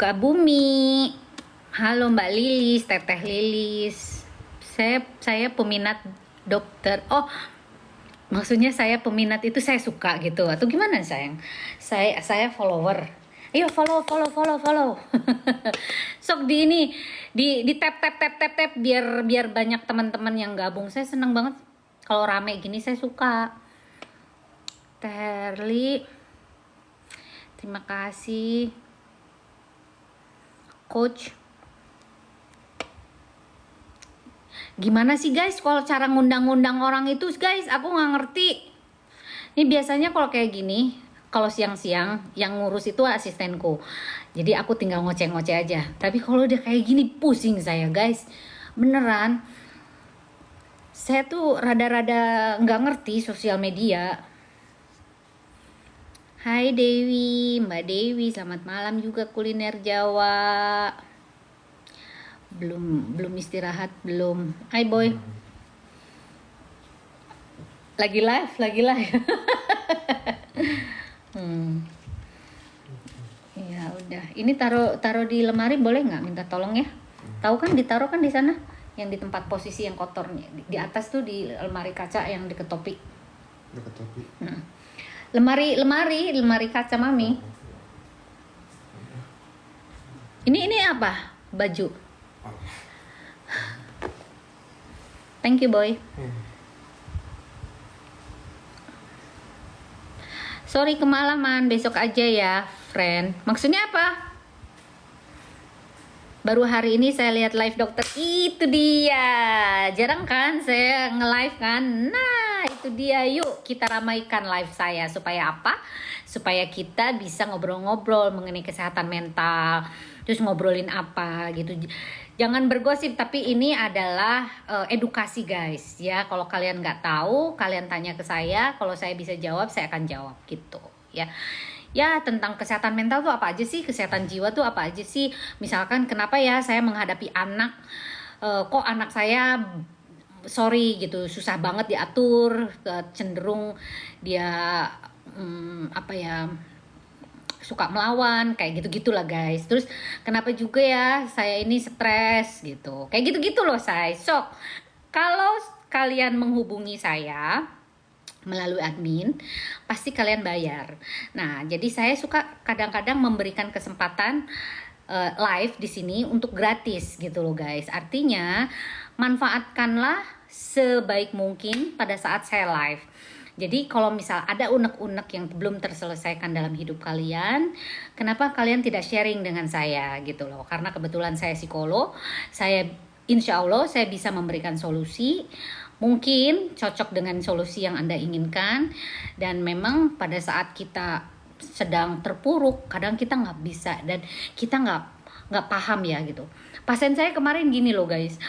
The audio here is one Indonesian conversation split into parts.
Kak Bumi, halo Mbak Lilis, Teteh Lilis. Saya peminat dokter. Oh, maksudnya saya peminat itu saya suka gitu atau gimana sayang? Saya follower. Ayo follow. Sok di ini di tap biar banyak teman-teman yang gabung. Saya seneng banget kalau rame gini, saya suka. Terli, terima kasih. Coach, gimana sih guys kalau cara ngundang-ngundang orang itu guys, aku nggak ngerti. Ini biasanya kalau kayak gini, kalau siang-siang yang ngurus itu asistenku, jadi aku tinggal ngoceh-ngoceh aja. Tapi kalau udah kayak gini pusing saya guys, beneran. Saya tuh rada-rada nggak ngerti sosial media. Hai Dewi, Mbak Dewi, selamat malam juga kuliner Jawa. Belum istirahat belum. Hai boy. Lagi live. Ya udah. Ini taruh di lemari boleh nggak? Minta tolong ya. Tahu kan ditaruh kan di sana, yang di tempat posisi yang kotornya. Di atas tuh di lemari kaca yang deket topi. Dekat topi. Lemari kaca mami. Ini apa? Baju. Thank you boy. Sorry kemalaman, besok aja ya friend. Maksudnya apa? Baru hari ini saya lihat live dokter. Itu dia. Jarang kan saya nge-live kan. Nah itu dia, yuk kita ramaikan live saya. Supaya apa? Supaya kita bisa ngobrol-ngobrol mengenai kesehatan mental. Terus ngobrolin apa gitu. Jangan bergosip, tapi ini adalah edukasi guys ya. Kalau kalian nggak tahu, kalian tanya ke saya. Kalau saya bisa jawab, saya akan jawab gitu ya. Ya, tentang kesehatan mental tuh apa aja sih, kesehatan jiwa tuh apa aja sih. Misalkan kenapa ya saya menghadapi anak, kok anak saya sorry gitu, susah banget diatur, cenderung dia apa ya, suka melawan, kayak gitu-gitulah guys. Terus kenapa juga ya saya ini stres gitu, kayak gitu-gitu loh saya. Sok, kalau kalian menghubungi saya melalui admin, pasti kalian bayar. Nah, jadi saya suka kadang-kadang memberikan kesempatan live di sini untuk gratis gitu loh guys. Artinya manfaatkanlah sebaik mungkin pada saat saya live. Jadi kalau misal ada unek-unek yang belum terselesaikan dalam hidup kalian, kenapa kalian tidak sharing dengan saya gitu loh? Karena kebetulan saya psikolog, insya Allah saya bisa memberikan solusi. Mungkin cocok dengan solusi yang Anda inginkan. Dan memang pada saat kita sedang terpuruk, kadang kita nggak bisa dan kita nggak paham ya gitu. Pasien saya kemarin gini loh guys,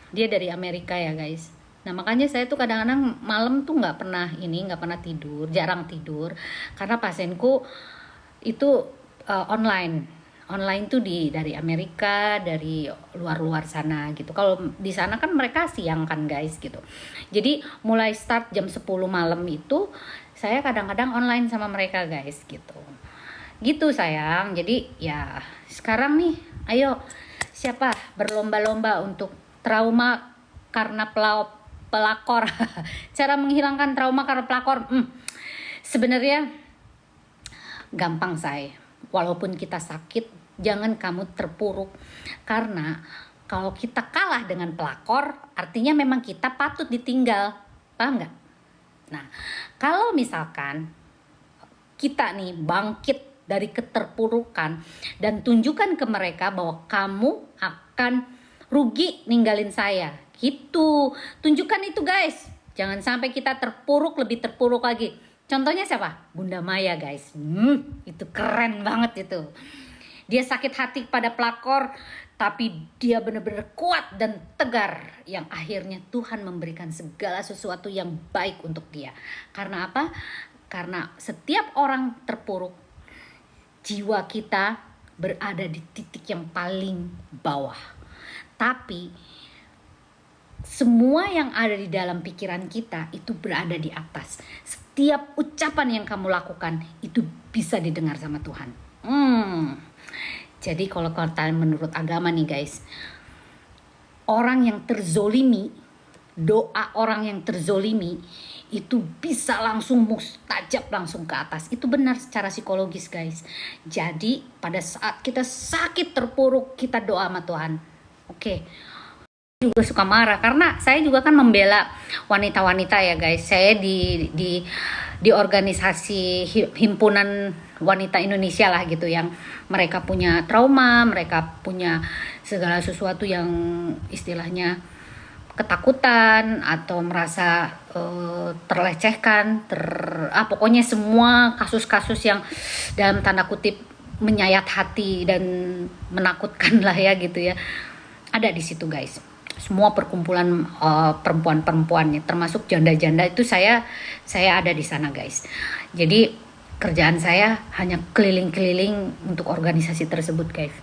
dia dari Amerika ya guys. Nah makanya saya tuh kadang-kadang malam tuh nggak pernah tidur, jarang tidur, karena pasienku itu online tuh dari Amerika, dari luar sana gitu. Kalau di sana kan mereka siang kan guys gitu. Jadi mulai start jam 10 malam itu saya kadang-kadang online sama mereka guys gitu. Gitu sayang. Jadi ya sekarang nih ayo siapa berlomba-lomba untuk trauma karena pelakor. Cara menghilangkan trauma karena pelakor. Sebenarnya gampang saya. Walaupun kita sakit, jangan kamu terpuruk. Karena kalau kita kalah dengan pelakor, artinya memang kita patut ditinggal. Paham nggak? Nah, kalau misalkan kita nih bangkit dari keterpurukan dan tunjukkan ke mereka bahwa kamu akan rugi ninggalin saya. Gitu. Tunjukkan itu guys. Jangan sampai kita lebih terpuruk lagi. Contohnya siapa? Bunda Maya guys. Itu keren banget itu. Dia sakit hati pada pelakor, tapi dia benar-benar kuat dan tegar. Yang akhirnya Tuhan memberikan segala sesuatu yang baik untuk dia. Karena apa? Karena setiap orang terpuruk, jiwa kita berada di titik yang paling bawah. Tapi semua yang ada di dalam pikiran kita itu berada di atas. Setiap ucapan yang kamu lakukan itu bisa didengar sama Tuhan. Jadi kalau kata menurut agama nih guys, orang yang terzolimi, doa orang yang terzolimi itu bisa langsung mustajab langsung ke atas. Itu benar secara psikologis guys. Jadi pada saat kita sakit terpuruk, kita doa sama Tuhan. Oke. Juga suka marah karena saya juga kan membela wanita-wanita ya guys. Saya di organisasi himpunan wanita Indonesia lah gitu, yang mereka punya trauma, mereka punya segala sesuatu yang istilahnya ketakutan atau merasa terlecehkan, pokoknya semua kasus-kasus yang dalam tanda kutip menyayat hati dan menakutkan lah ya gitu ya. Ada di situ guys. Semua perkumpulan perempuan-perempuannya, termasuk janda-janda itu saya ada di sana guys. Jadi kerjaan saya hanya keliling-keliling untuk organisasi tersebut guys.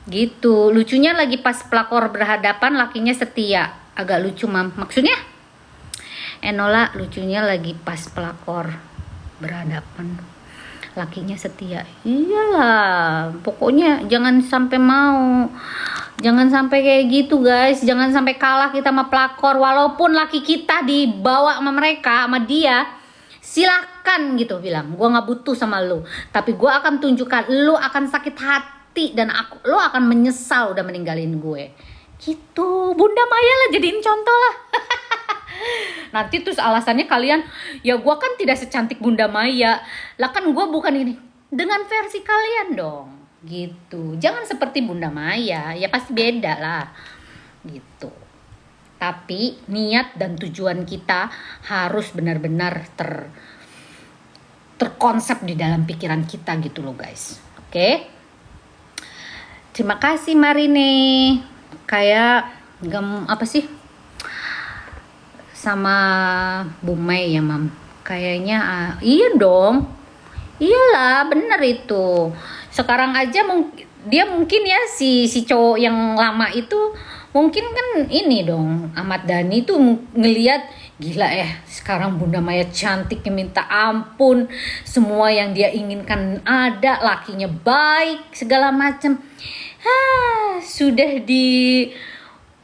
Gitu, lucunya lagi pas pelakor berhadapan lakinya setia. Agak lucu mam, maksudnya Enola lucunya lagi pas pelakor berhadapan lakinya setia. Iyalah, pokoknya jangan sampai kayak gitu guys. Jangan sampai kalah kita sama pelakor. Walaupun laki kita dibawa sama mereka, sama dia, silahkan gitu bilang, gua nggak butuh sama lu, tapi gua akan tunjukkan lu akan sakit hati dan lu akan menyesal udah meninggalin gue. Gitu, Bunda Maya lah jadiin contoh lah. Nanti terus alasannya kalian, ya gue kan tidak secantik Bunda Maya. Lah kan gue bukan ini. Dengan versi kalian dong. Gitu. Jangan seperti Bunda Maya. Ya pasti beda lah. Gitu. Tapi niat dan tujuan kita harus benar-benar terkonsep di dalam pikiran kita gitu loh guys. Oke? Terima kasih Marine. Kayak apa sih? Sama Bu Mei ya mam, kayaknya iya dong, iyalah bener itu. Sekarang aja dia mungkin ya si cowok yang lama itu mungkin kan ini dong, Ahmad Dhani tuh ngelihat gila sekarang Bunda Maya cantiknya minta ampun, semua yang dia inginkan ada, lakinya baik segala macam. Sudah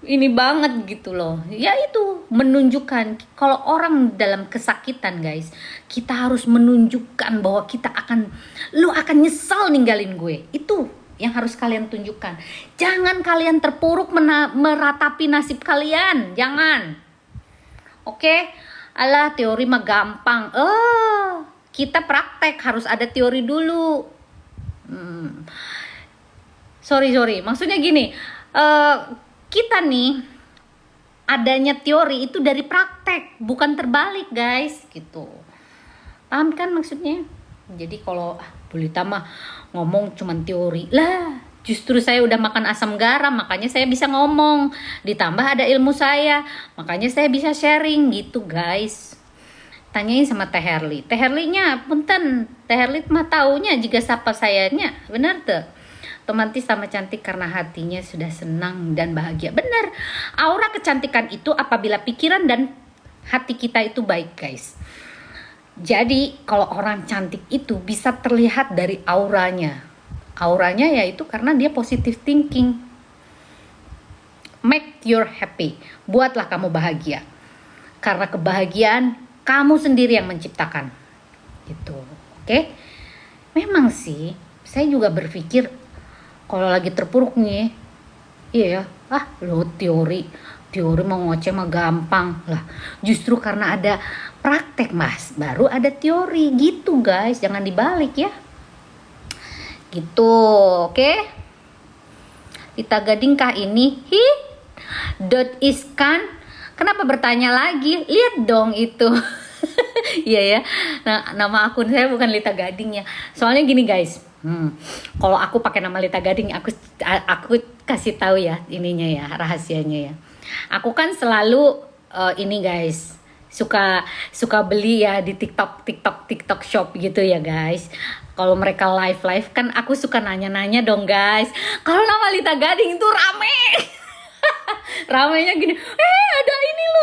ini banget gitu loh. Ya itu menunjukkan kalau orang dalam kesakitan guys, kita harus menunjukkan bahwa lu akan nyesal ninggalin gue. Itu yang harus kalian tunjukkan. Jangan kalian terpuruk meratapi nasib kalian. Jangan. Oke? Alah, teori mah gampang. Kita praktek harus ada teori dulu. Sorry. Maksudnya gini, kita nih adanya teori itu dari praktek, bukan terbalik guys, gitu. Paham kan maksudnya? Jadi kalau Bu Lita mah ngomong cuman teori lah, justru saya udah makan asam garam, makanya saya bisa ngomong. Ditambah ada ilmu saya, makanya saya bisa sharing gitu guys. Tanyain sama Teh Herli. Teh Herlinya punten, Teh Herli mah taunya juga siapa sayanya, benar tuh. Otomatis sama cantik karena hatinya sudah senang dan bahagia. Benar, aura kecantikan itu apabila pikiran dan hati kita itu baik guys. Jadi kalau orang cantik itu bisa terlihat dari auranya. Auranya yaitu karena dia positive thinking. Make you happy. Buatlah kamu bahagia. Karena kebahagiaan kamu sendiri yang menciptakan. Gitu. Oke? Memang sih saya juga berpikir kalau lagi terpuruk nih, iya ya, lo teori mau ngoceh mah gampang lah. Justru karena ada praktek mas, baru ada teori gitu guys. Jangan dibalik ya. Gitu, oke? Lita Gading kah ini? Iskan, kenapa bertanya lagi? Lihat dong itu. Iya ya. Nah, nama akun saya bukan Lita Gading ya. Soalnya gini guys. Kalau aku pakai nama Lita Gading, aku kasih tahu ya ininya ya, rahasianya ya. Aku kan selalu ini guys, suka beli ya di TikTok shop gitu ya guys. Kalau mereka live kan aku suka nanya-nanya dong guys. Kalau nama Lita Gading itu rame. ramainya gini, ada ini loh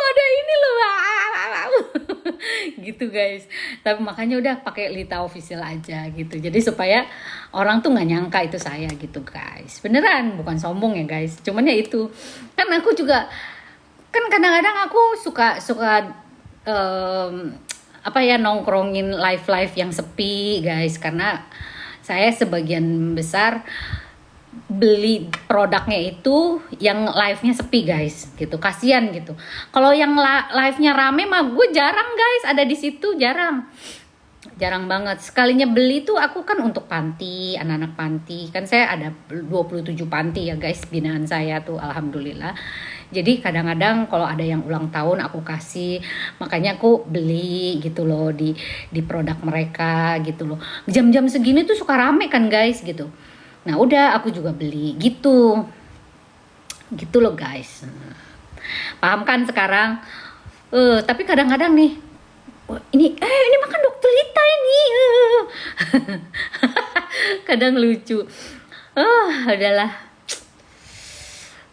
gitu guys. Tapi makanya udah pakai Lita official aja gitu, jadi supaya orang tuh nggak nyangka itu saya gitu guys. Beneran, bukan sombong ya guys, cuman ya itu kan aku juga kan kadang-kadang aku suka apa ya, nongkrongin live yang sepi guys, karena saya sebagian besar beli produknya itu yang live-nya sepi guys gitu, kasihan gitu. Kalau yang live-nya rame mah gue jarang guys ada di situ, jarang banget. Sekalinya beli tuh aku kan untuk panti, anak-anak panti, kan saya ada 27 panti ya guys binaan saya tuh, alhamdulillah. Jadi kadang-kadang kalau ada yang ulang tahun aku kasih, makanya aku beli gitu loh di produk mereka gitu loh. Jam-jam segini tuh suka rame kan guys gitu. Nah udah aku juga beli gitu loh guys. Paham kan sekarang? Tapi kadang-kadang nih, ini makan dokter Lita ini. Kadang lucu. Adalah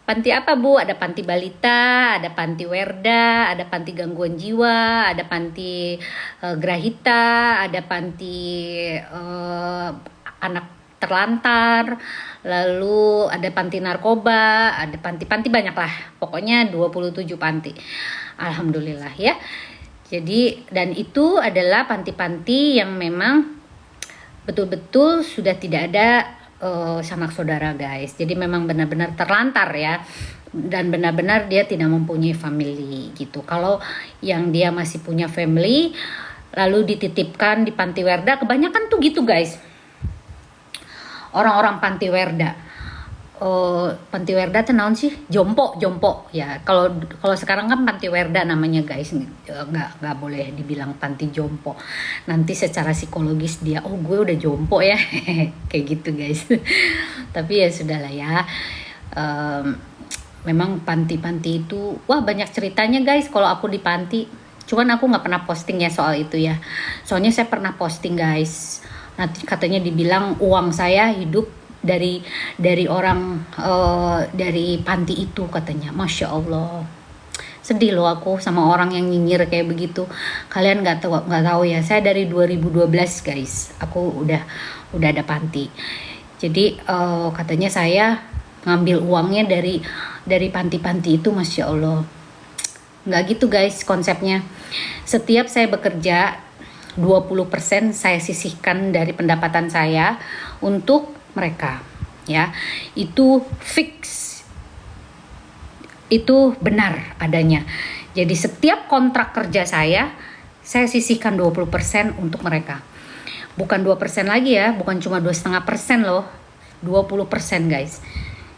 panti apa Bu? Ada panti balita, ada panti werda, ada panti gangguan jiwa, ada panti grahita, ada panti anak terlantar, lalu ada panti narkoba, ada panti banyak lah. Pokoknya 27 panti. Alhamdulillah ya. Jadi dan itu adalah panti-panti yang memang betul-betul sudah tidak ada sanak saudara guys. Jadi memang benar-benar terlantar ya, dan benar-benar dia tidak mempunyai family gitu. Kalau yang dia masih punya family lalu dititipkan di panti werda, kebanyakan tuh gitu guys, orang-orang panti werda. Panti werda tuh naon sih? Jompo ya. Kalau sekarang kan panti werda namanya guys, nggak boleh dibilang panti jompo. Nanti secara psikologis dia, oh gue udah jompo ya, kayak gitu guys. Tapi ya sudahlah ya. Memang panti-panti itu, wah banyak ceritanya guys. Kalau aku di panti, cuman aku nggak pernah posting ya soal itu ya. Soalnya saya pernah posting guys. Nanti katanya dibilang uang saya hidup dari orang dari panti itu katanya. Masya Allah, sedih loh aku sama orang yang nyinyir kayak begitu. Kalian nggak tahu ya, saya dari 2012 guys aku udah ada panti. Jadi katanya saya ngambil uangnya dari panti-panti itu. Masya Allah, nggak gitu guys konsepnya. Setiap saya bekerja 20% saya sisihkan dari pendapatan saya untuk mereka ya. Itu fix, itu benar adanya. Jadi setiap kontrak kerja saya sisihkan 20% untuk mereka. Bukan 2% lagi ya, bukan cuma 2,5% loh, 20% guys.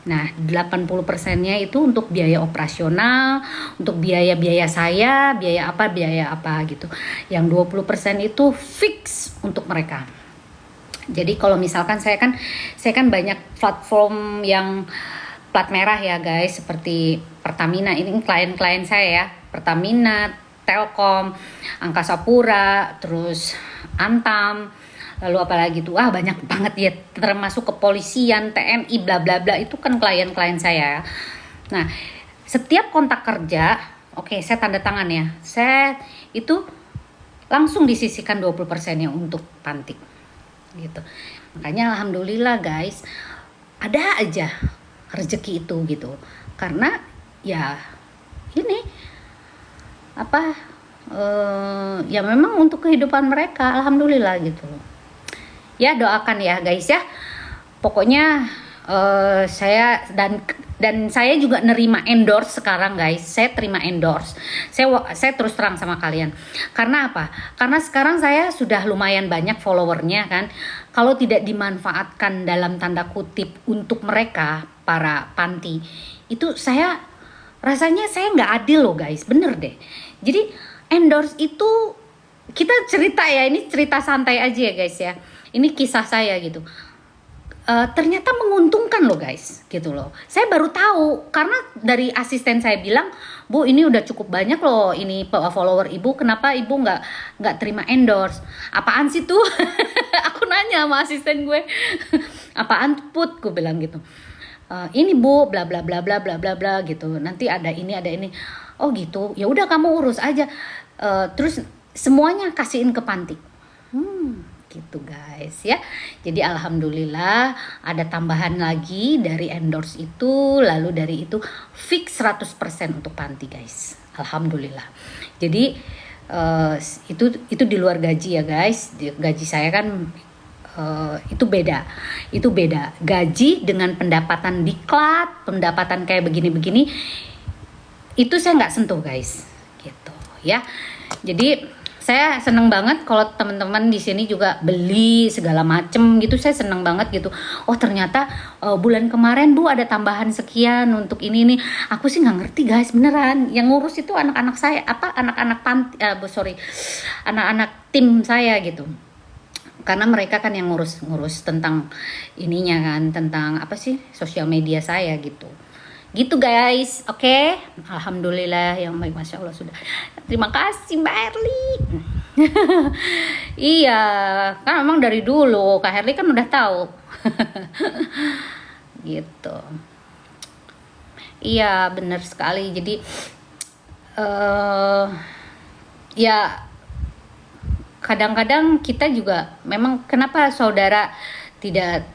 Nah 80%-nya itu untuk biaya operasional, untuk biaya saya, biaya apa gitu. Yang 20% itu fix untuk mereka. Jadi kalau misalkan saya kan banyak platform yang plat merah ya guys, seperti Pertamina, ini klien-klien saya ya, Pertamina, Telkom, Angkasa Pura, terus Antam, lalu apalagi tuh, banyak banget ya, termasuk kepolisian, TNI, bla bla bla, itu kan klien-klien saya. Nah setiap kontak kerja, oke, saya tanda tangan ya, saya itu langsung disisihkan 20%-nya untuk panti gitu. Makanya alhamdulillah guys, ada aja rezeki itu gitu. Karena ya ini apa ya memang untuk kehidupan mereka, alhamdulillah gitu. Ya doakan ya guys ya. Pokoknya saya dan saya juga nerima endorse sekarang guys. Saya terima endorse. Saya terus terang sama kalian. Karena apa? Karena sekarang saya sudah lumayan banyak followernya kan. Kalau tidak dimanfaatkan dalam tanda kutip untuk mereka para panti, itu rasanya saya nggak adil loh guys. Bener deh. Jadi endorse itu, kita cerita ya, ini cerita santai aja ya guys ya. Ini kisah saya gitu. Ternyata menguntungkan loh guys gitu loh. Saya baru tahu karena dari asisten saya bilang, Bu ini udah cukup banyak loh ini follower ibu, kenapa ibu nggak terima endorse? Apaan sih tuh? Aku nanya sama asisten gue, apaan put? Gue bilang gitu. ini Bu, bla bla bla bla bla bla bla gitu. Nanti ada ini ada ini. Oh gitu. Ya udah kamu urus aja. Terus semuanya kasihin ke panti. Gitu guys ya. Jadi alhamdulillah ada tambahan lagi dari endorse itu, lalu dari itu fix 100% untuk panti guys. Alhamdulillah. Jadi itu di luar gaji ya guys. Gaji saya kan itu beda gaji dengan pendapatan diklat, pendapatan kayak begini-begini itu saya nggak sentuh guys, gitu ya. Jadi saya seneng banget kalau teman-teman di sini juga beli segala macem gitu. Saya seneng banget gitu. Oh ternyata bulan kemarin Bu ada tambahan sekian untuk ini nih. Aku sih nggak ngerti guys, beneran. Yang ngurus itu anak-anak saya, anak-anak panti, anak-anak tim saya gitu. Karena mereka kan yang ngurus tentang ininya kan, tentang apa sih sosial media saya gitu guys. Oke. Alhamdulillah yang baik, masya Allah sudah. Terima kasih Mbak Herli. Iya kan memang dari dulu Kak Herli kan udah tahu. Gitu. Iya benar sekali. Jadi ya kadang-kadang kita juga memang kenapa saudara tidak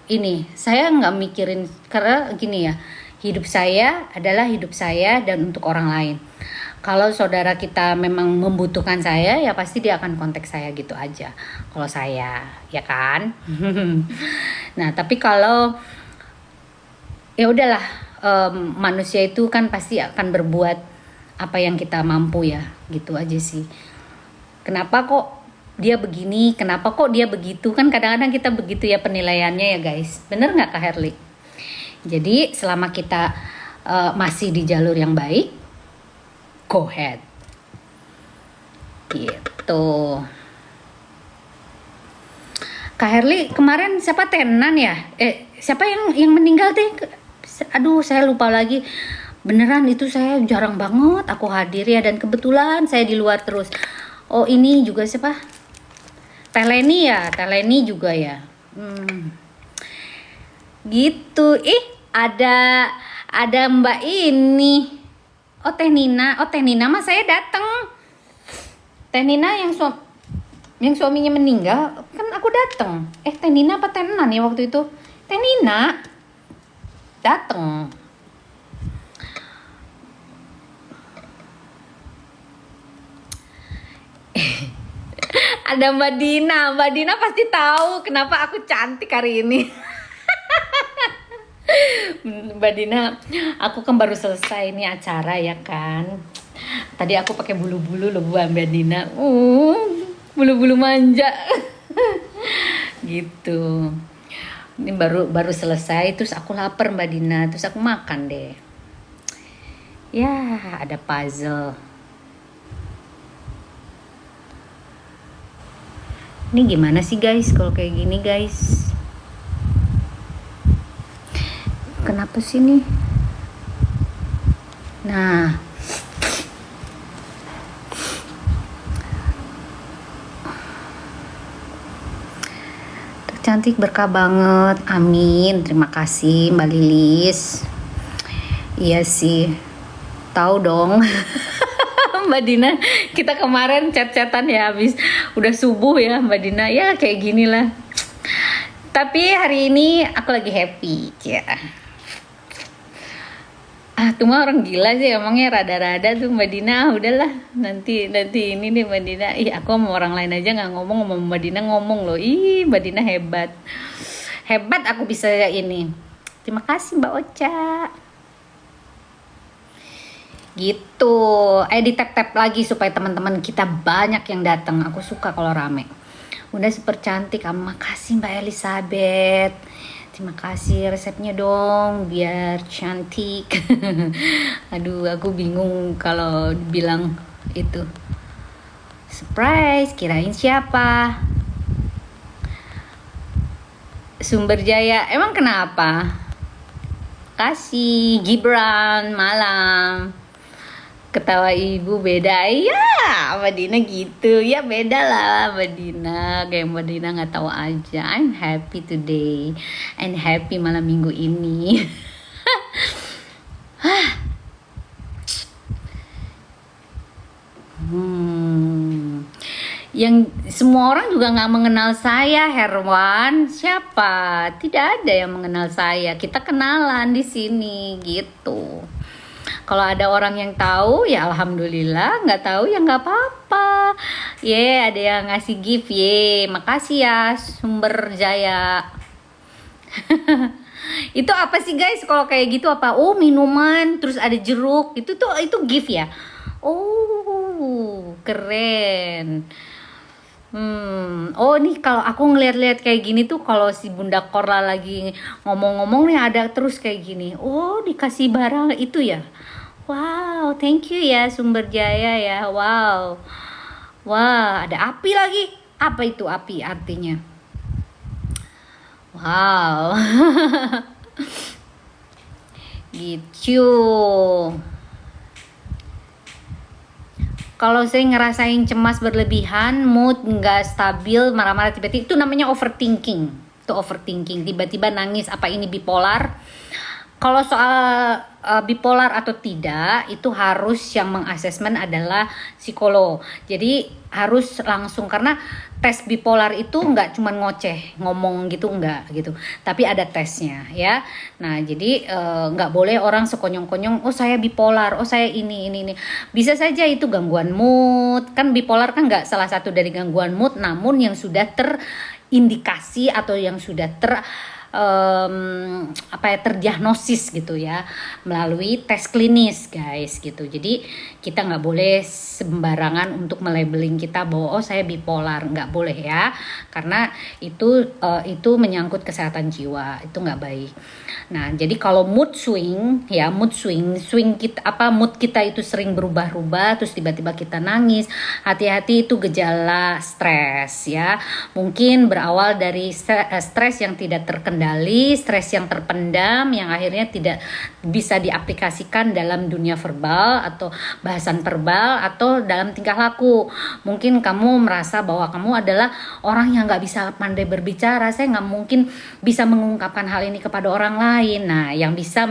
ini, saya nggak mikirin karena gini ya, hidup saya adalah hidup saya dan untuk orang lain. Kalau saudara kita memang membutuhkan saya, ya pasti dia akan kontak saya gitu aja. Kalau saya, ya kan. Nah tapi kalau ya udahlah, manusia itu kan pasti akan berbuat apa yang kita mampu ya, gitu aja sih. Kenapa kok dia begini, kenapa kok dia begitu, kan kadang-kadang kita begitu ya penilaiannya ya guys. Bener nggak Kak Herli? Jadi selama kita masih di jalur yang baik, go ahead gitu. Kak Herli kemarin siapa tenan ya? Siapa yang meninggal teh? Aduh saya lupa lagi. Beneran itu saya jarang banget aku hadir ya, dan kebetulan saya di luar terus. Oh ini juga siapa? Teleni ya, Teleni juga ya. Gitu. Ada Mbak ini. Oh Teh Nina mah saya datang. Teh Nina yang suaminya meninggal kan aku datang. Teh Nina apa Teh Nan ya waktu itu? Teh Nina datang. Ada Mbak Dina pasti tahu kenapa aku cantik hari ini. Mbak Dina, aku kan baru selesai ini acara ya kan. Tadi aku pakai bulu-bulu loh Mbak Dina. Bulu-bulu manja. Gitu. Ini baru selesai, terus aku lapar Mbak Dina, terus aku makan deh. Ya, ada puzzle. Ini gimana sih guys kalau kayak gini guys? Kenapa sih nih? Nah, cantik berkah banget, amin. Terima kasih Mbak Lilis. Iya sih, tahu dong. Mbak Dina, kita kemarin chat-chatan ya, habis udah subuh ya Mbak Dina, ya kayak gini lah. Tapi hari ini aku lagi happy ya. Tuh mah orang gila sih emangnya, rada-rada tuh Mbak Dina. Udahlah nanti ini deh Mbak Dina. Aku sama orang lain aja nggak ngomong, sama Mbak Dina ngomong loh. Mbak Dina hebat aku bisa ini. Terima kasih Mbak Ocha. Gitu. Di tap lagi supaya teman-teman kita banyak yang datang. Aku suka kalau rame. Udah super cantik. Makasih Mbak Elizabeth. Terima kasih, resepnya dong biar cantik. Aduh, aku bingung kalau bilang itu surprise. Kirain siapa? Sumber Jaya. Emang kenapa? Kasih Gibran malam. Ketawa ibu beda ya, Mbak Dina gitu ya, beda lah Mbak Dina, kayak Mbak Dina nggak tahu aja. I'm happy today, and happy malam minggu ini. Yang semua orang juga nggak mengenal saya, Herwan. Siapa? Tidak ada yang mengenal saya. Kita kenalan di sini gitu. Kalau ada orang yang tahu ya alhamdulillah, nggak tahu ya nggak apa-apa. Ada yang ngasih gift, makasih ya Sumber Jaya. Itu apa sih guys? Kalau kayak gitu apa? Oh, minuman, terus ada jeruk. Itu gift ya. Oh, keren. Oh nih kalau aku ngeliat-liat kayak gini tuh, kalau si Bunda Korla lagi ngomong-ngomong nih ada terus kayak gini. Oh, dikasih barang itu ya. Wow, thank you ya Sumber Jaya ya. Wow. Wah, ada api lagi. Apa itu api artinya? Wow. Gitu. Kalau saya ngerasain cemas berlebihan, mood nggak stabil, marah-marah tiba-tiba, itu namanya overthinking. Itu overthinking, tiba-tiba nangis, apa ini bipolar? Kalau soal bipolar atau tidak, itu harus yang mengasesmen adalah psikolog. Jadi harus langsung, karena tes bipolar itu nggak cuma ngoceh, ngomong gitu nggak gitu. Tapi ada tesnya ya. Nah jadi nggak boleh orang sekonyong-konyong, oh saya bipolar, oh saya ini. Bisa saja itu gangguan mood. Kan bipolar kan nggak salah satu dari gangguan mood, namun yang sudah terindikasi atau yang sudah terdiagnosis gitu ya melalui tes klinis guys gitu. Jadi kita nggak boleh sembarangan untuk melabeling kita bahwa oh saya bipolar, nggak boleh ya, karena itu menyangkut kesehatan jiwa, itu nggak baik. Nah jadi kalau mood swing kita, mood kita itu sering berubah-ubah, terus tiba-tiba kita nangis, hati-hati, itu gejala stres ya. Mungkin berawal dari stres yang tidak terkendali, stres yang terpendam, yang akhirnya tidak bisa diaplikasikan dalam dunia verbal atau bahasan verbal atau dalam tingkah laku. Mungkin kamu merasa bahwa kamu adalah orang yang nggak bisa pandai berbicara, saya nggak mungkin bisa mengungkapkan hal ini kepada orang lain. Nah yang bisa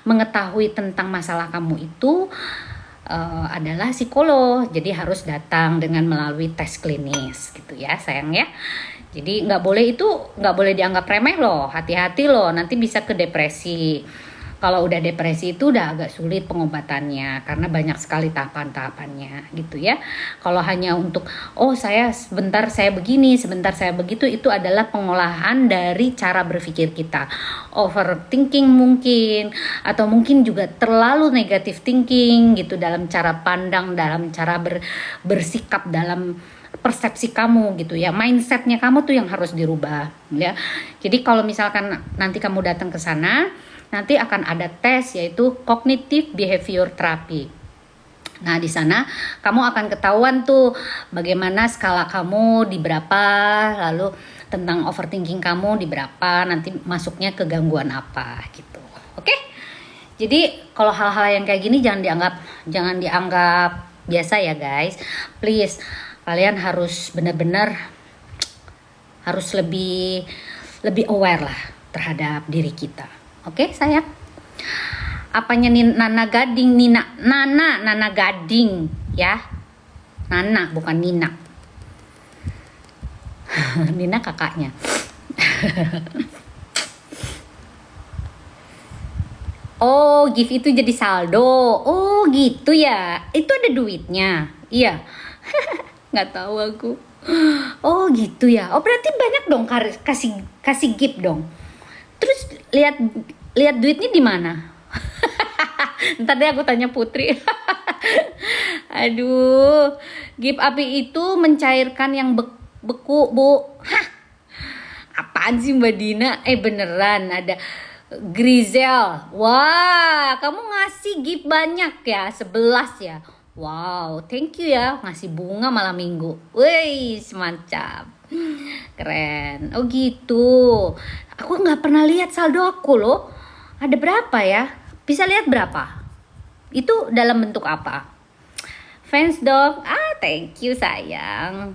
mengetahui tentang masalah kamu itu adalah psikolog. Jadi harus datang dengan melalui tes klinis gitu ya sayang ya. Jadi nggak boleh dianggap remeh loh, hati-hati loh, nanti bisa ke depresi. Kalau udah depresi itu udah agak sulit pengobatannya karena banyak sekali tahapan-tahapannya gitu ya. Kalau hanya untuk saya sebentar saya begini, sebentar saya begitu, itu adalah pengolahan dari cara berpikir kita. Overthinking mungkin, atau mungkin juga terlalu negative thinking gitu dalam cara pandang, dalam cara bersikap, dalam persepsi kamu gitu ya. Mindsetnya kamu tuh yang harus dirubah ya. Jadi kalau misalkan nanti kamu datang ke sana, nanti akan ada tes yaitu cognitive behavior therapy. Nah di sana kamu akan ketahuan tuh bagaimana skala kamu di berapa, lalu tentang overthinking kamu di berapa, nanti masuknya ke gangguan apa gitu. Oke? Jadi kalau hal-hal yang kayak gini jangan dianggap biasa ya guys. Please, kalian harus benar-benar harus lebih aware lah terhadap diri kita. Oke sayang. Apanya Nana Gading, Nana Gading ya. Nana bukan Nina. Nina kakaknya. Oh, gift itu jadi saldo. Oh, gitu ya. Itu ada duitnya. Iya. Nggak tahu aku. Oh, gitu ya. Oh, berarti banyak dong kasih gift dong. Terus lihat duitnya di mana? Ntar deh aku tanya Putri. Aduh, gift api itu mencairkan yang beku, Bu. Hah? Apaan sih Mbak Dina? Beneran ada Grizel. Wah, kamu ngasih gift banyak ya, 11 ya. Wow, thank you ya, ngasih bunga malam minggu. Wih, semacam keren. Oh gitu. Aku nggak pernah lihat saldo aku loh. Ada berapa ya? Bisa lihat berapa? Itu dalam bentuk apa? Fans dong. Thank you sayang.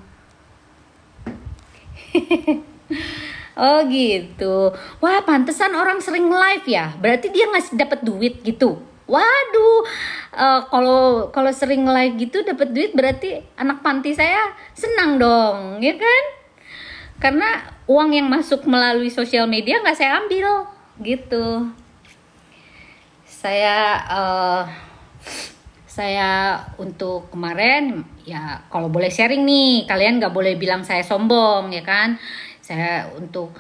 Oh gitu. Wah, pantesan orang sering live ya. Berarti dia ngasih dapat duit gitu. Waduh, kalau sering live gitu dapat duit, berarti anak panti saya senang dong, ya kan? Karena uang yang masuk melalui sosial media nggak saya ambil, gitu. Saya untuk kemarin ya, kalau boleh sharing nih, kalian nggak boleh bilang saya sombong, ya kan? Saya untuk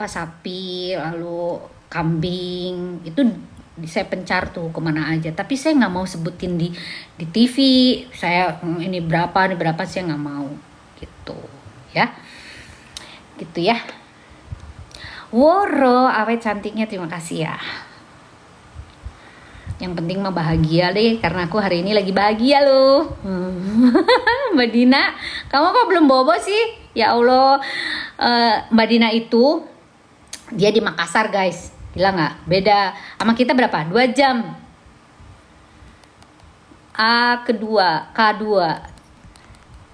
sapi, lalu kambing itu saya pencar tuh kemana aja, tapi saya nggak mau sebutin di TV. Saya ini berapa saya nggak mau, gitu ya, gitu ya. Woro awet cantiknya, terima kasih ya. Yang penting mah bahagia deh, karena aku hari ini lagi bahagia loh. Mbak Dina, kamu kok belum bobo sih? Ya Allah, Mbak Dina itu dia di Makassar guys, gila nggak? Beda sama kita berapa? 2 jam. K2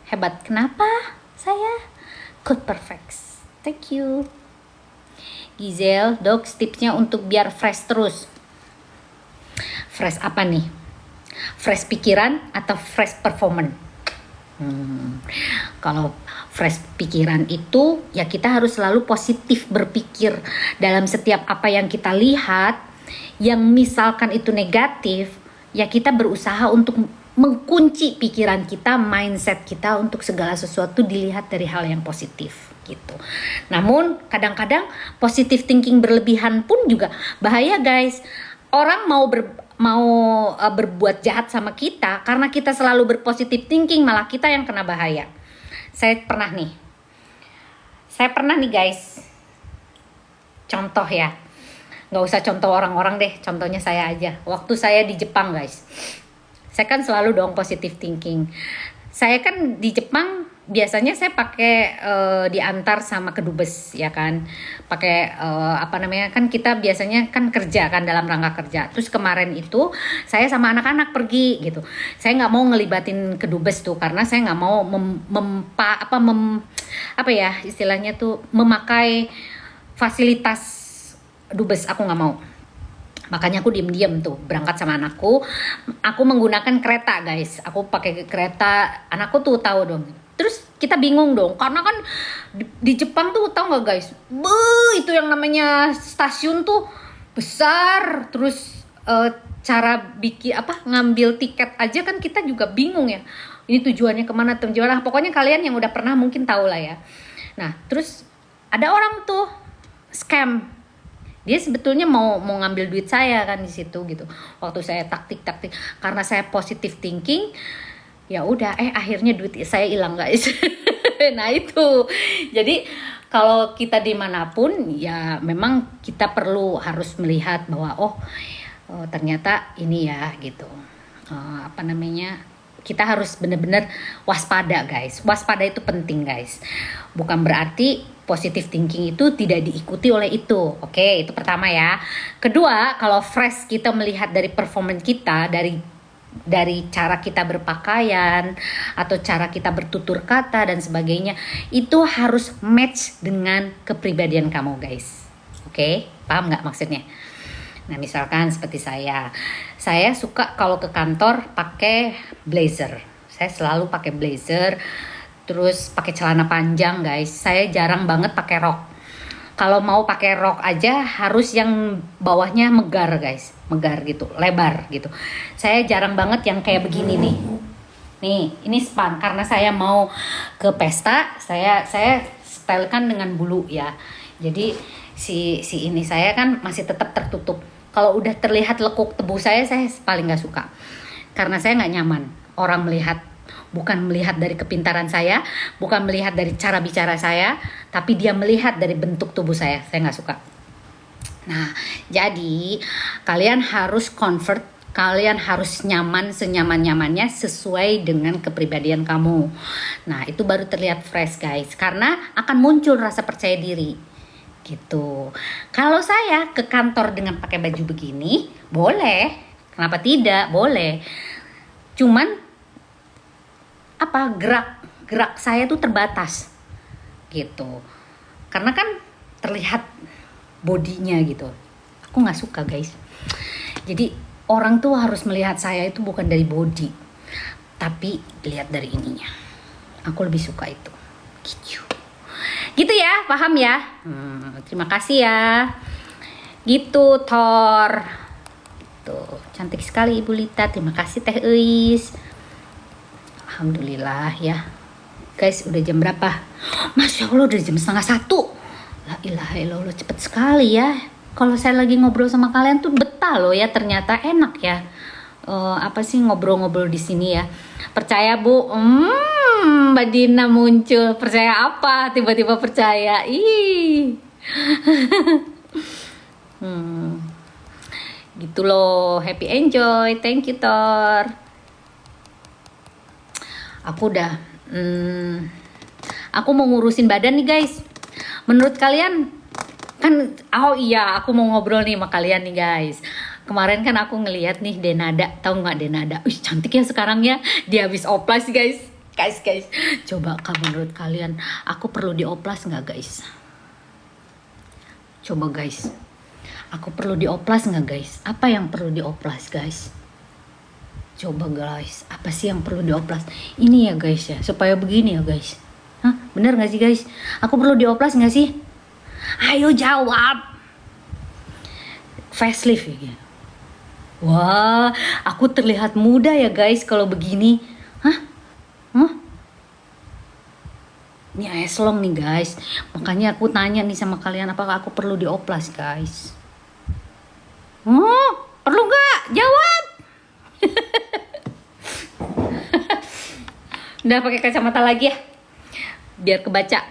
hebat. Kenapa saya? Code perfect. Thank you Giselle. Dogs, tipsnya untuk biar fresh terus. Fresh apa nih? Fresh pikiran atau fresh performance? Kalau fresh pikiran itu ya kita harus selalu positif berpikir dalam setiap apa yang kita lihat. Yang misalkan itu negatif, ya kita berusaha untuk mengunci pikiran kita, mindset kita untuk segala sesuatu dilihat dari hal yang positif gitu. Namun kadang-kadang positive thinking berlebihan pun juga bahaya guys. Orang mau berbuat jahat sama kita karena kita selalu berpositive thinking, malah kita yang kena bahaya. Saya pernah nih guys, contoh ya, nggak usah contoh orang-orang deh, contohnya saya aja. Waktu saya di Jepang guys, saya kan selalu dong positive thinking. Saya kan di Jepang biasanya saya pakai diantar sama kedubes ya kan, pakai kan kita biasanya kan kerja kan, dalam rangka kerja. Terus kemarin itu saya sama anak-anak pergi gitu, saya nggak mau ngelibatin kedubes tuh karena saya nggak mau istilahnya tuh memakai fasilitas dubes, aku nggak mau. Makanya aku diem-diem tuh berangkat sama anakku. Aku menggunakan kereta guys, aku pakai kereta, anakku tuh tahu dong. Terus kita bingung dong, karena kan di Jepang tuh tahu nggak guys, itu yang namanya stasiun tuh besar. Terus cara ngambil tiket aja kan kita juga bingung ya. Ini tujuannya kemana, pokoknya kalian yang udah pernah mungkin tahu lah ya. Nah terus ada orang tuh scam. Dia sebetulnya mau ngambil duit saya kan di situ gitu. Waktu saya taktik karena saya positive thinking, ya udah akhirnya duit saya hilang guys. Nah itu. Jadi kalau kita dimanapun ya memang kita harus melihat bahwa ternyata ini ya gitu. Kita harus benar-benar waspada guys. Waspada itu penting guys. Bukan berarti positive thinking itu tidak diikuti oleh itu. Oke, itu pertama ya. Kedua, kalau fresh kita melihat dari performance kita, dari cara kita berpakaian atau cara kita bertutur kata dan sebagainya, itu harus match dengan kepribadian kamu guys. Oke, paham nggak maksudnya? Nah misalkan seperti saya suka kalau ke kantor pakai blazer. Saya selalu pakai blazer, terus pakai celana panjang guys. Saya jarang banget pakai rok. Kalau mau pakai rok aja harus yang bawahnya megar guys, megar gitu, lebar gitu. Saya jarang banget yang kayak begini nih. Nih, ini span karena saya mau ke pesta, saya stylekan dengan bulu ya. Jadi si ini saya kan masih tetap tertutup. Kalau udah terlihat lekuk tebu saya paling nggak suka, karena saya nggak nyaman orang melihat. Bukan melihat dari kepintaran saya, bukan melihat dari cara bicara saya, tapi dia melihat dari bentuk tubuh saya nggak suka. Nah, jadi kalian harus convert, kalian harus nyaman senyaman-nyamannya sesuai dengan kepribadian kamu. Nah, itu baru terlihat fresh guys, karena akan muncul rasa percaya diri gitu. Kalau saya ke kantor dengan pakai baju begini, boleh, Kenapa tidak? Boleh. Cuman gerak saya tuh terbatas gitu. Karena kan terlihat bodinya gitu. Aku nggak suka guys. Jadi orang tuh harus melihat saya itu bukan dari body, tapi dilihat dari ininya. Aku lebih suka itu. Gitu ya, paham ya? Terima kasih ya. Gitu Thor. Tuh, cantik sekali Ibu Lita. Terima kasih Teh Eis. Alhamdulillah ya. Guys, udah jam berapa? Masya Allah, udah jam 12:30. La ilaha illallah, cepet sekali ya. Kalau saya lagi ngobrol sama kalian tuh betah loh ya, ternyata enak ya. Apa sih ngobrol-ngobrol di sini ya? Percaya Bu? Mbak Dina muncul. Percaya apa? Tiba-tiba percaya. Ih. Gitu loh. Happy enjoy. Thank you Thor. Aku udah aku mau ngurusin badan nih guys. Menurut kalian kan, oh iya, aku mau ngobrol nih sama kalian nih guys. Kemarin kan aku ngeliat nih Denada, tahu nggak Denada? Cantik ya sekarang ya. Dia habis oplas guys. Guys, coba menurut kalian, aku perlu dioplas nggak guys? Coba guys, aku perlu dioplas nggak guys? Apa yang perlu dioplas guys? Coba guys, apa sih yang perlu dioplas? Ini ya guys ya, supaya begini ya guys. Hah, bener nggak sih guys? Aku perlu dioplas nggak sih? Ayo jawab. Facelift ya. Wah, aku terlihat muda ya guys kalau begini. Hah? Ini eslong nih guys. Makanya aku tanya nih sama kalian, apakah aku perlu dioplas guys? Perlu nggak? Jawab. Udah pakai kacamata lagi ya, biar kebaca.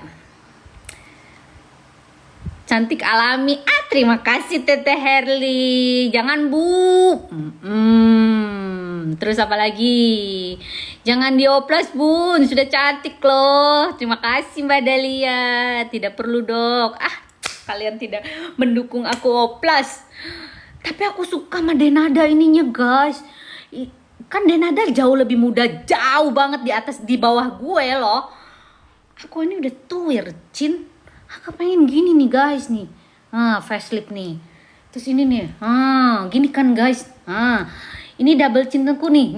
Cantik alami. Terima kasih Teteh Herli. Jangan Bu. Terus apa lagi? Jangan dioplas Bun, sudah cantik loh. Terima kasih Mbak Dahlia. Tidak perlu Dok. Kalian tidak mendukung aku oplas. Tapi aku suka sama Denada ininya guys. Kan Denada jauh lebih muda, jauh banget di bawah gue loh. Aku ini udah tuircin. Aku pengen gini nih guys nih. Facelift nih. Terus ini nih. Gini kan guys. Ini double cintaku nih.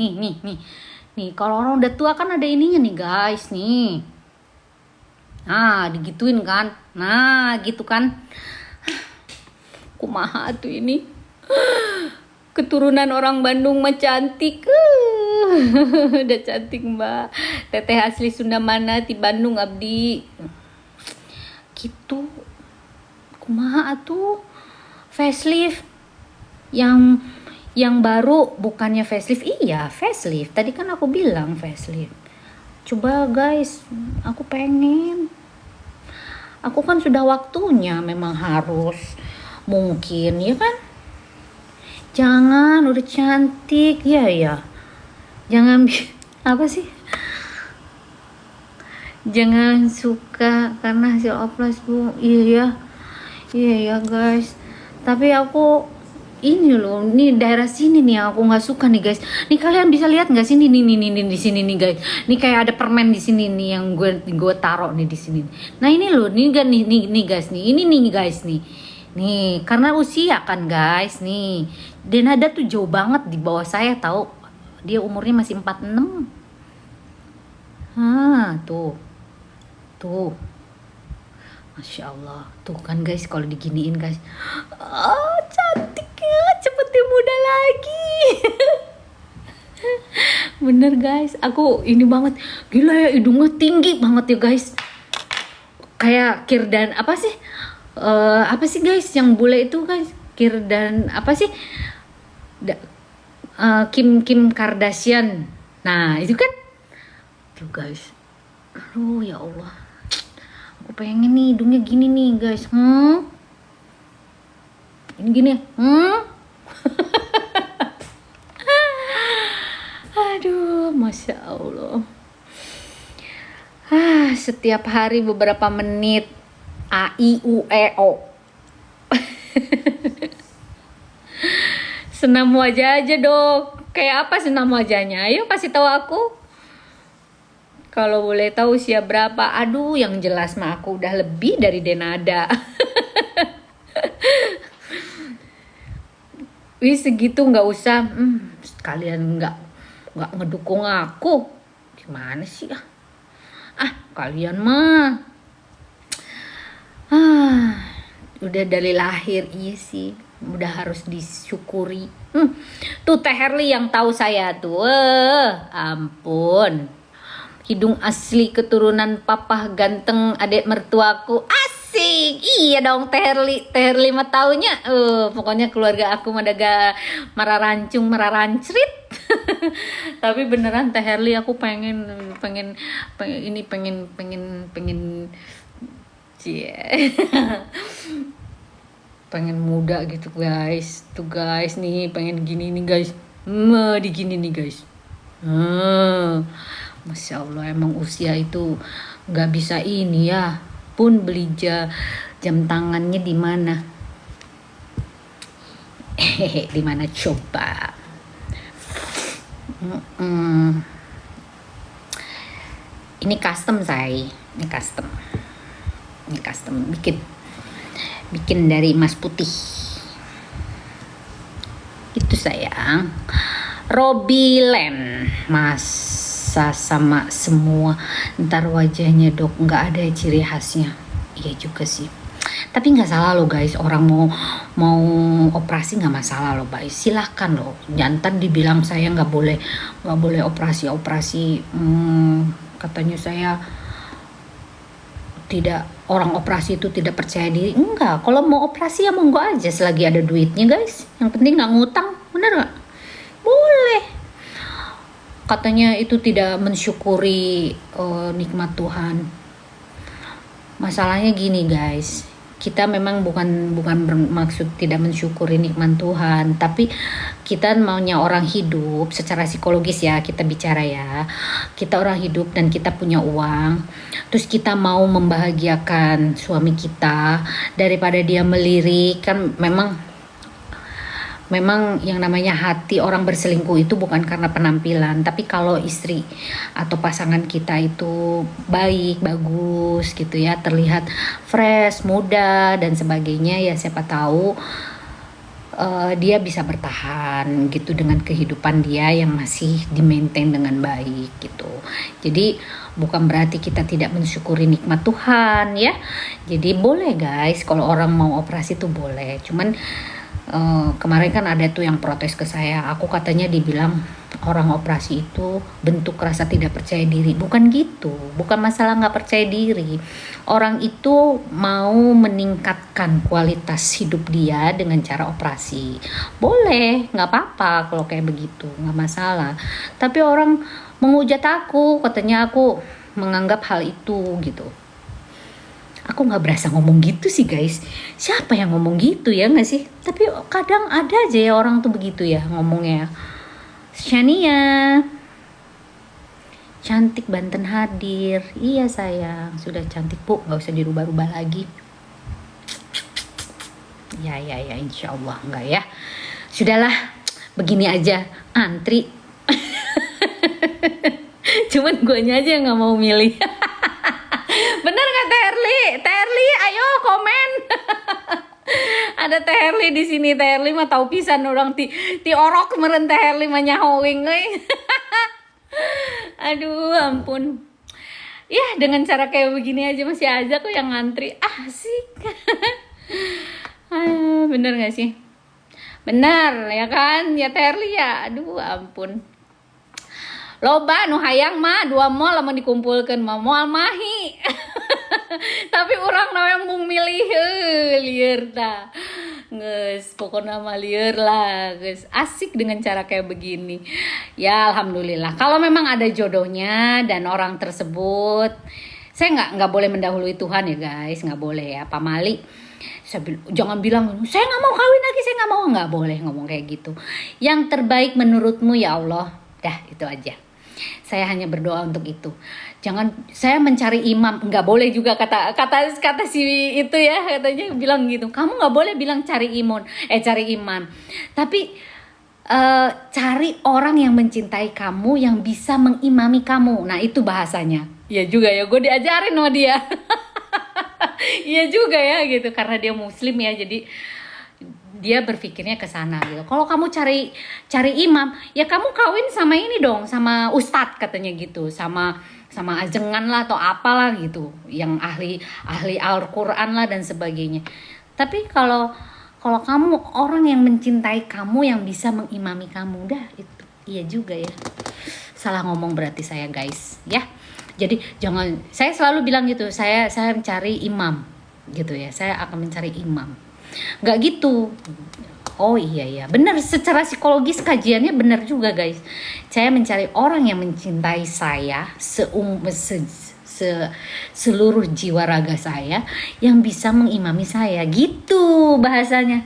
Nih, kalau orang udah tua kan ada ininya nih guys nih. Digituin kan. Gitu kan. Kumaha tuh ini. Keturunan orang Bandung mah cantik. Udah cantik Mbak. Teteh asli Sunda mana di Bandung abdi. Gitu. Kumaha tuh facelift yang baru, bukannya facelift. Iya facelift, tadi kan aku bilang facelift. Coba guys, aku pengen. Aku kan sudah waktunya, memang harus. Mungkin ya kan. Jangan, udah cantik ya. Jangan apa sih, jangan suka karena hasil oplas Bu. Iya ya guys. Tapi aku ini loh, nih daerah sini nih yang aku nggak suka nih guys. Nih kalian bisa lihat nggak sini nih di sini nih guys. Nih kayak ada permen di sini nih yang gue taruh nih di sini. Nah ini loh, nih guys nih. Ini nih guys nih. Nih karena usia kan guys nih. Denada tuh jauh banget di bawah saya tahu. Dia umurnya masih 46. Tuh. Masya Allah. Tuh kan guys, kalau diginiin guys. Cantik ya. Cepet muda lagi. Bener guys. Aku ini banget. Gila ya, hidungnya tinggi banget ya guys. Kayak Kirdan. Apa sih guys yang bule itu guys? Kirdan apa sih? Kim Kardashian. Nah itu kan tuh guys. Aduh ya Allah, aku pengen nih hidungnya gini nih guys. Ini gini. Aduh, Masya Allah. Setiap hari beberapa menit. A I U E O. Senam wajah aja dok. Kayak apa senam wajahnya? Ayo kasih tahu aku. Kalau boleh tahu usia berapa? Aduh, yang jelas mah aku udah lebih dari Denada. Wih segitu nggak usah. Kalian nggak ngedukung aku. Gimana sih? Kalian mah. Udah dari lahir, iya sih. Udah harus disyukuri. Tuh Teh Herli yang tahu saya tuh. Ampun. Hidung asli keturunan papa ganteng adik mertuaku. Asik. Iya dong Teh Herli mah taunya. Pokoknya keluarga aku madaga mararancung mararancrit. Tapi beneran Teh Herli aku pengen pengen muda gitu guys. Tuh guys nih pengen gini nih guys. Digini nih guys. Masya Allah emang usia itu nggak bisa ini ya. Pun beli jam tangannya di mana? Di mana coba? Ini custom say. Ini custom bikin dari emas putih. Itu sayang. Robilen masa sama semua ntar wajahnya dok nggak ada ciri khasnya. Iya juga sih, tapi nggak salah loh guys, orang mau operasi nggak masalah loh guys, silahkan loh. Jantan dibilang saya nggak boleh operasi. Katanya saya tidak, orang operasi itu tidak percaya diri. Enggak, kalau mau operasi ya monggo aja selagi ada duitnya guys, yang penting nggak ngutang. Bener nggak? Boleh. Katanya itu tidak mensyukuri nikmat Tuhan. Masalahnya gini guys, kita memang bukan bermaksud tidak mensyukuri nikmat Tuhan, tapi kita maunya orang hidup secara psikologis ya, kita bicara ya. Kita orang hidup dan kita punya uang, terus kita mau membahagiakan suami kita daripada dia melirik. Kan memang yang namanya hati orang berselingkuh itu bukan karena penampilan, tapi kalau istri atau pasangan kita itu baik, bagus gitu ya, terlihat fresh, muda dan sebagainya, ya siapa tahu dia bisa bertahan gitu dengan kehidupan dia yang masih di-maintain dengan baik gitu. Jadi bukan berarti kita tidak mensyukuri nikmat Tuhan ya. Jadi boleh guys, kalau orang mau operasi tuh boleh. Cuman kemarin kan ada tuh yang protes ke saya, aku katanya dibilang orang operasi itu bentuk rasa tidak percaya diri. Bukan gitu, bukan masalah nggak percaya diri. Orang itu mau meningkatkan kualitas hidup dia dengan cara operasi, boleh, nggak apa-apa kalau kayak begitu, nggak masalah. Tapi orang menghujat aku, katanya aku menganggap hal itu gitu. Aku nggak berasa ngomong gitu sih guys. Siapa yang ngomong gitu ya nggak sih? Tapi kadang ada aja ya orang tuh begitu ya ngomongnya. Shania, cantik Banten hadir. Iya sayang, sudah cantik bu, nggak usah dirubah-rubah lagi. Ya insya Allah nggak ya. Sudahlah, begini aja, antri. Cuman guanya aja nggak mau milih. Bener nggak Teh Herli, ayo komen. Ada Teh Herli di sini. Teh Herli mah tahu pisan orang ti orok meren Teh Herli mah nyahowing euy. Aduh ampun. Ya dengan cara kayak begini aja masih aja kok yang ngantri. Asik. Bener nggak sih? Bener ya kan? Ya Teh Herli ya. Aduh ampun. Loba nu hayang mah 2 mall lamun dikumpulkeun mah moal mahi. Tapi orang yang mau milih lieur tah. Geus pokoknya mah lieur lah, geus asik dengan cara kayak begini. Ya alhamdulillah. Kalau memang ada jodohnya dan orang tersebut, saya nggak boleh mendahului Tuhan ya guys, nggak boleh ya. Pamali jangan bilang saya nggak mau kawin lagi, saya nggak boleh ngomong kayak gitu. Yang terbaik menurutmu ya Allah, dah itu aja. Saya hanya berdoa untuk itu. Jangan saya mencari imam, nggak boleh juga kata si itu ya, katanya bilang gitu. Kamu nggak boleh bilang cari imam. Tapi cari orang yang mencintai kamu, yang bisa mengimami kamu. Nah itu bahasanya. Iya juga ya, gue diajarin sama dia. Iya juga ya gitu, karena dia muslim ya, jadi dia berpikirnya ke sana gitu. Kalau kamu cari imam, ya kamu kawin sama ini dong, sama ustadz katanya gitu, sama ajengan lah atau apalah gitu, yang ahli Al-Qur'an lah dan sebagainya. Tapi kalau kamu orang yang mencintai kamu, yang bisa mengimami kamu, udah itu. Iya juga ya. Salah ngomong berarti saya, guys, ya. Jadi jangan, saya selalu bilang gitu, saya mencari imam gitu ya. Saya akan mencari imam. Nggak gitu. Oh iya, benar, secara psikologis kajiannya benar juga, guys. Saya mencari orang yang mencintai saya seluruh jiwa raga saya, yang bisa mengimami saya, gitu bahasanya.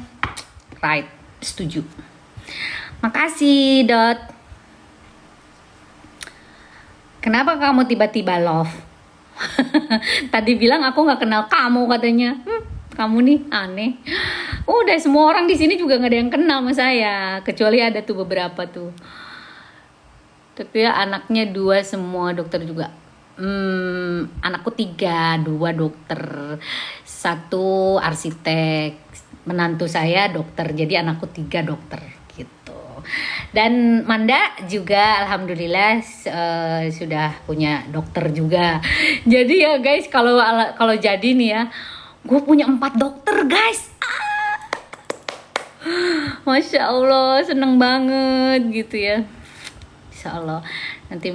Right, setuju. Makasih, Dot. Kenapa kamu tiba-tiba love? Tadi bilang aku nggak kenal kamu katanya. Kamu nih aneh. Udah, semua orang di sini juga nggak ada yang kenal sama saya, kecuali ada tuh beberapa tuh. Tapi ya anaknya 2 semua dokter juga. Anakku 3, 2 dokter, 1 arsitek. Menantu saya dokter, jadi anakku 3 dokter gitu. Dan Manda juga alhamdulillah sudah punya dokter juga. Jadi ya guys, kalau jadi nih ya, gue punya 4 dokter, guys. Masya Allah, seneng banget gitu ya. Insya Allah nanti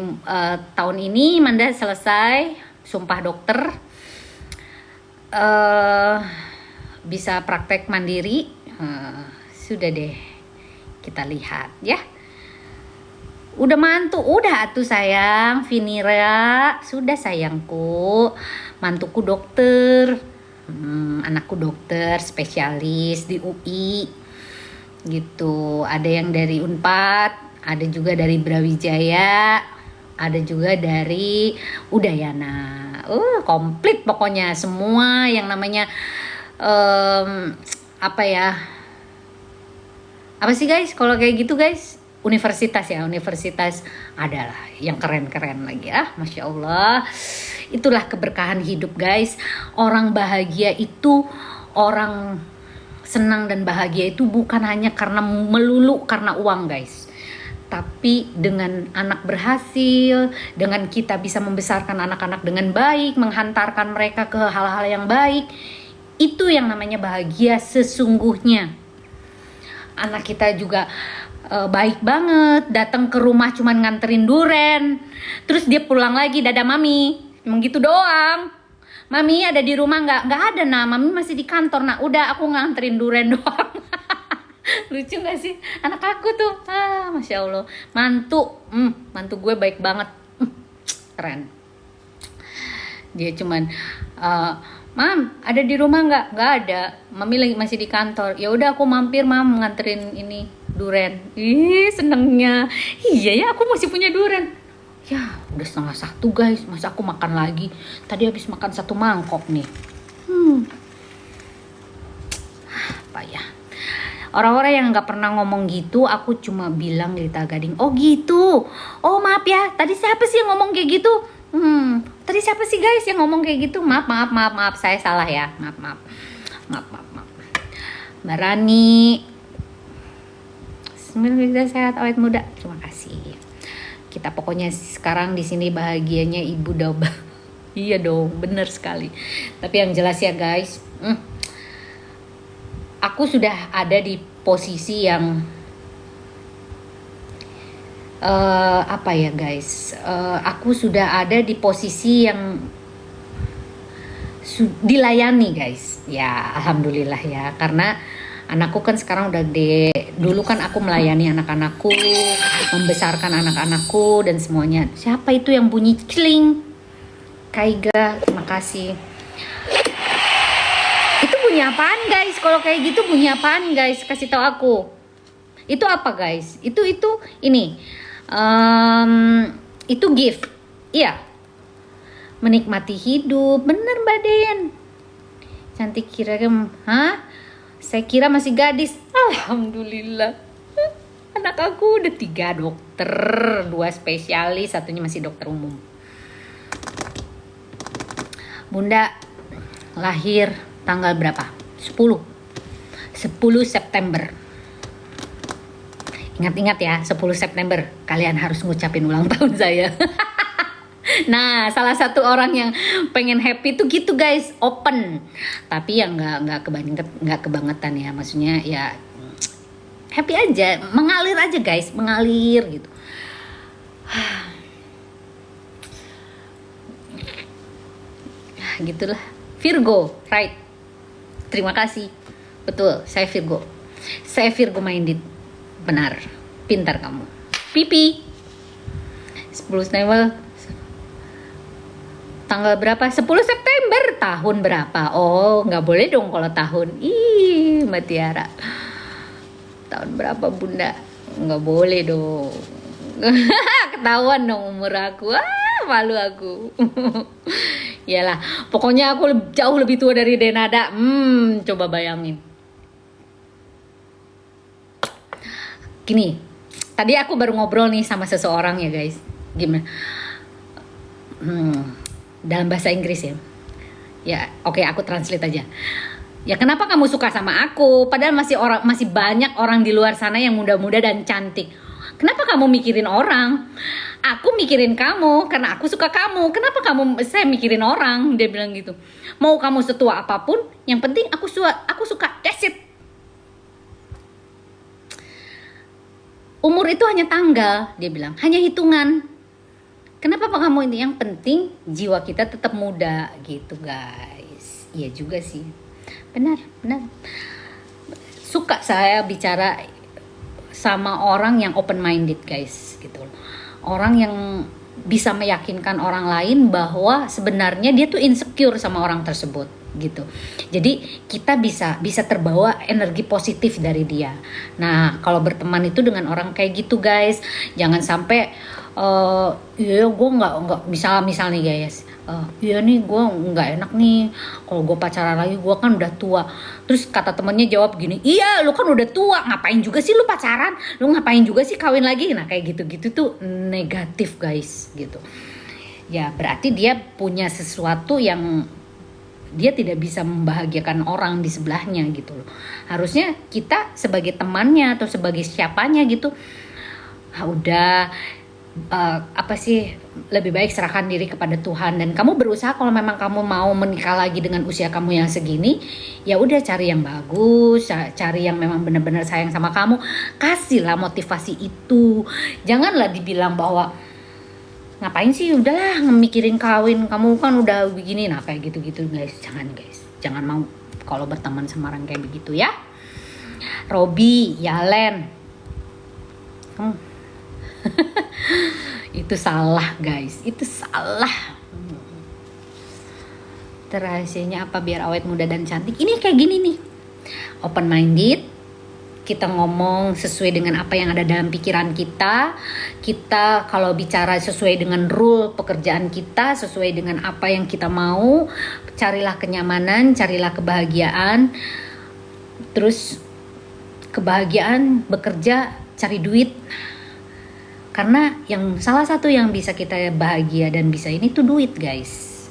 tahun ini Manda selesai sumpah dokter, bisa praktek mandiri. Sudah deh, kita lihat ya. Udah mantu, udah atuh sayang. Vinira, sudah sayangku. Mantuku dokter, anakku dokter spesialis di UI gitu. Ada yang dari Unpad, ada juga dari Brawijaya, ada juga dari Udayana. Komplit pokoknya, semua yang namanya apa sih guys kalau kayak gitu guys, universitas ya, universitas adalah yang keren-keren lagi ya. Masya Allah, itulah keberkahan hidup guys. Orang bahagia itu, orang senang dan bahagia itu bukan hanya karena melulu karena uang guys, tapi dengan anak berhasil, dengan kita bisa membesarkan anak-anak dengan baik, menghantarkan mereka ke hal-hal yang baik, itu yang namanya bahagia sesungguhnya. Anak kita juga baik banget, datang ke rumah cuman nganterin duren, terus dia pulang lagi, dadah mami, emang gitu doang. Mami ada di rumah nggak ada, nah mami masih di kantor, nah udah aku nganterin duren doang. Lucu gak sih anak aku tuh? Masya Allah, mantu gue baik banget, keren. Dia cuman Mam, ada di rumah nggak ada, mami lagi masih di kantor. Ya udah aku mampir mam, nganterin ini duren. Ih senengnya. Iya ya, aku masih punya duren. Ya udah 12:30 guys, masa aku makan lagi? Tadi habis makan 1 mangkok nih. Apa ya, orang-orang yang nggak pernah ngomong gitu, aku cuma bilang Lita Gading, oh gitu, oh maaf ya, tadi siapa sih yang ngomong kayak gitu? Tadi siapa sih guys yang ngomong kayak gitu? Maaf, saya salah ya, maaf. Mbak Rani, semoga sehat awet muda. Terima kasih. Kita pokoknya sekarang di sini bahagianya ibu double. Iya dong, bener sekali. Tapi yang jelas ya guys, aku sudah ada di posisi yang aku sudah ada di posisi yang dilayani guys. Ya alhamdulillah ya, karena anakku kan sekarang udah gede. Dulu kan aku melayani anak-anakku, membesarkan anak-anakku dan semuanya. Siapa itu yang bunyi kling? Kaiga, terima kasih. Itu bunyi apaan guys? Kalau kayak gitu bunyi apaan guys? Kasih tahu aku. Itu apa guys? Itu ini. Itu gift. Iya. Menikmati hidup. Bener Mbak Den. Cantik saya kira masih gadis. Alhamdulillah. anak aku udah 3 dokter, 2 spesialis, satunya masih dokter umum. Bunda lahir tanggal berapa? 10 September. Ingat-ingat ya, 10 September kalian harus ngucapin ulang tahun saya. Nah, salah satu orang yang pengen happy tuh gitu guys, open. Tapi yang nggak kebangetan ya, maksudnya ya happy aja, mengalir aja guys, mengalir gitu. Gitulah. Virgo, right? Terima kasih. Betul, saya Virgo. Saya Virgo minded. Benar, pintar kamu. Pipi. 10 September. Tanggal berapa? 10 September. Tahun berapa? Oh, nggak boleh dong kalau tahun. Ih, Mbak Tiara. Tahun berapa Bunda? Nggak boleh dong. Ketahuan dong umur aku. Malu aku. Iyalah, pokoknya aku jauh lebih tua dari Denada. Coba bayangin. Gini, tadi aku baru ngobrol nih sama seseorang ya guys. Gimana? Dalam bahasa Inggris ya. Ya, oke, aku translate aja. Ya kenapa kamu suka sama aku? Padahal masih banyak orang di luar sana yang muda-muda dan cantik. Kenapa kamu mikirin orang? Aku mikirin kamu karena aku suka kamu. Kenapa saya mikirin orang? Dia bilang gitu. Mau kamu setua apapun, yang penting aku suka. That's it. Umur itu hanya tanggal, dia bilang, hanya hitungan. Kenapa Pak kamu ini? Yang penting jiwa kita tetap muda gitu guys. Iya juga sih. Benar. Suka saya bicara sama orang yang open minded guys gitu. Orang yang bisa meyakinkan orang lain bahwa sebenarnya dia tuh insecure sama orang tersebut gitu. Jadi kita bisa terbawa energi positif dari dia. Nah, kalau berteman itu dengan orang kayak gitu guys, jangan sampai iya gue nggak misal nih guys, iya nih gue nggak enak nih kalau gue pacaran lagi, gue kan udah tua. Terus kata temennya jawab gini, iya lu kan udah tua, ngapain juga sih lu pacaran, lu ngapain juga sih kawin lagi. Nah kayak gitu tuh negatif guys gitu ya, berarti dia punya sesuatu yang dia tidak bisa membahagiakan orang di sebelahnya gitu loh. Harusnya kita sebagai temannya atau sebagai siapanya gitu, udah lebih baik serahkan diri kepada Tuhan, dan kamu berusaha kalau memang kamu mau menikah lagi dengan usia kamu yang segini, ya udah cari yang bagus, cari yang memang benar-benar sayang sama kamu, kasihlah motivasi itu. Janganlah dibilang bahwa ngapain sih, udahlah mikirin kawin, kamu kan udah begini. Nah kayak gitu guys, jangan mau kalau berteman sama orang kayak begitu ya. Robi, Yalen, itu salah guys, itu salah. Rahasianya apa biar awet muda dan cantik? Ini kayak gini nih, open minded, kita ngomong sesuai dengan apa yang ada dalam pikiran kita. Kita kalau bicara sesuai dengan rule pekerjaan kita, sesuai dengan apa yang kita mau. Carilah kenyamanan, carilah kebahagiaan. Terus kebahagiaan, bekerja, cari duit. Karena salah satu yang bisa kita bahagia dan bisa ini tuh duit guys.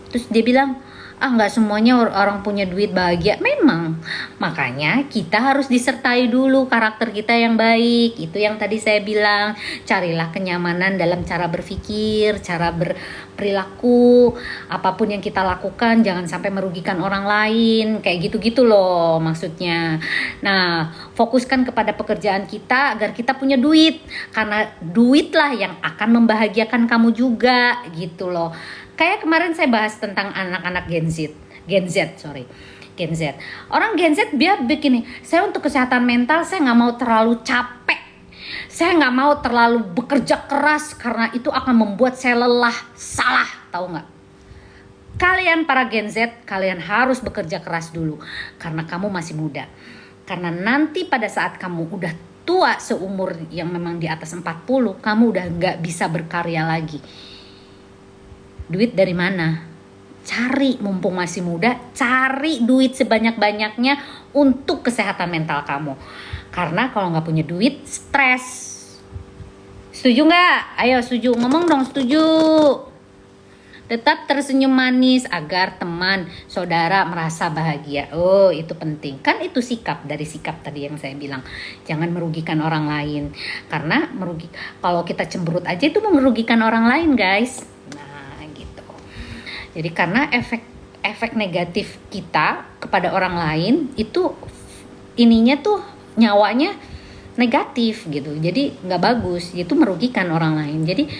Terus dia bilang, nggak semuanya orang punya duit bahagia. Memang, makanya kita harus disertai dulu karakter kita yang baik. Itu yang tadi saya bilang, carilah kenyamanan dalam cara berpikir, cara berperilaku. Apapun yang kita lakukan jangan sampai merugikan orang lain. Kayak gitu-gitu loh maksudnya. Nah, fokuskan kepada pekerjaan kita agar kita punya duit. Karena duitlah yang akan membahagiakan kamu juga gitu loh. Kayak kemarin saya bahas tentang anak-anak Gen Z. Orang Gen Z dia begini, saya untuk kesehatan mental saya nggak mau terlalu capek. Saya nggak mau terlalu bekerja keras karena itu akan membuat saya lelah. Salah, tahu nggak? Kalian para Gen Z, kalian harus bekerja keras dulu karena kamu masih muda. Karena nanti pada saat kamu udah tua seumur yang memang di atas 40, kamu udah nggak bisa berkarya lagi. Duit dari mana? cari, mumpung masih muda, cari duit sebanyak-banyaknya untuk kesehatan mental kamu. Karena kalau nggak punya duit, stres. Setuju nggak? Ayo setuju, ngomong dong setuju. Tetap tersenyum manis agar teman, saudara merasa bahagia. Oh, itu penting. Kan itu sikap, dari sikap tadi yang saya bilang. Jangan merugikan orang lain. Karena kalau kita cemberut aja itu merugikan orang lain, guys. Nah, gitu. Jadi karena efek negatif kita kepada orang lain itu ininya tuh nyawanya negatif gitu. Jadi nggak bagus, itu merugikan orang lain. Jadi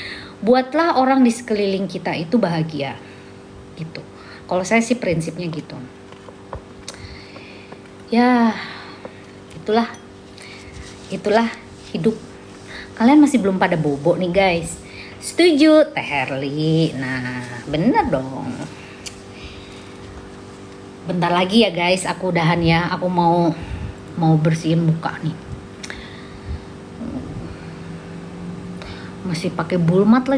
buatlah orang di sekeliling kita itu bahagia gitu. Kalau saya sih prinsipnya gitu. Ya, itulah hidup. Kalian masih belum pada bobo nih guys. Setuju Teh Herli? Nah, bener dong. Bentar lagi ya guys, aku udahan ya. Aku mau bersihin muka nih. Masih pakai bulu mata.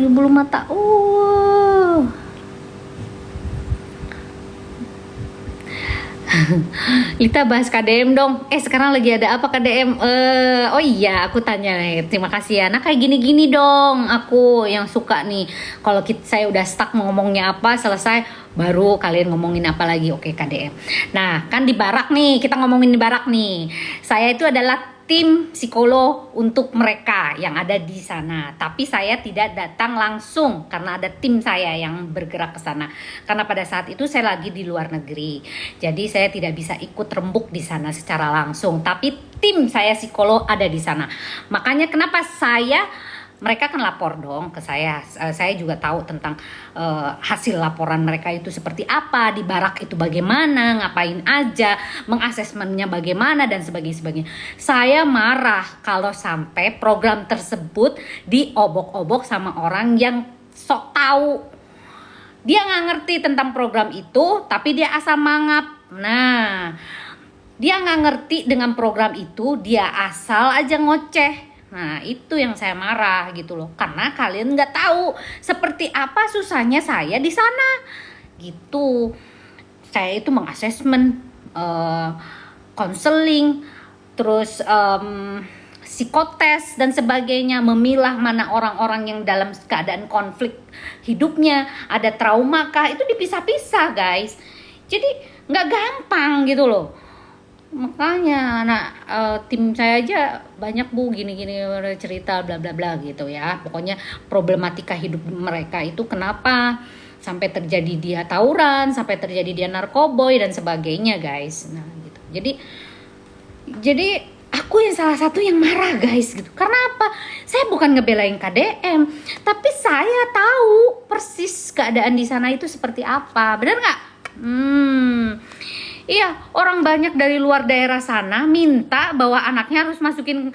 Lita bahas KDM dong. Sekarang lagi ada apa KDM? Oh iya, aku tanya nih. Terima kasih ya. Nah, kayak gini-gini dong. Aku yang suka nih. Kalau saya udah stuck mau ngomongnya apa, selesai baru kalian ngomongin apa lagi. Oke, KDM. Nah, kan di barak nih. Kita ngomongin di barak nih. Saya itu adalah tim psikolog untuk mereka yang ada di sana. Tapi saya tidak datang langsung karena ada tim saya yang bergerak ke sana. Karena pada saat itu saya lagi di luar negeri. Jadi saya tidak bisa ikut rembuk di sana secara langsung. Tapi tim saya psikolog ada di sana. Makanya kenapa mereka kan lapor dong ke saya. Saya juga tahu tentang hasil laporan mereka itu seperti apa, di barak itu bagaimana, ngapain aja, mengasesmennya bagaimana dan sebagainya. Saya marah kalau sampai program tersebut diobok-obok sama orang yang sok tahu. Dia nggak ngerti tentang program itu, tapi dia asal mangap. Nah, dia nggak ngerti dengan program itu, dia asal aja ngoceh. Nah, itu yang saya marah gitu loh. Karena kalian nggak tahu seperti apa susahnya saya di sana. Gitu. Saya itu mengasesmen, konseling, terus psikotes dan sebagainya, memilah mana orang-orang yang dalam keadaan konflik hidupnya, ada trauma kah, itu dipisah-pisah guys. Jadi nggak gampang gitu loh. Makanya tim saya aja banyak bu gini-gini cerita bla bla bla gitu ya. Pokoknya problematika hidup mereka itu kenapa sampai terjadi dia tawuran, sampai terjadi dia narkoboy dan sebagainya guys. Nah gitu. Jadi aku yang salah satu yang marah guys gitu. Karena apa? Saya bukan ngebelain KDM, tapi saya tahu persis keadaan di sana itu seperti apa. Benar nggak? Iya, orang banyak dari luar daerah sana minta bahwa anaknya harus masukin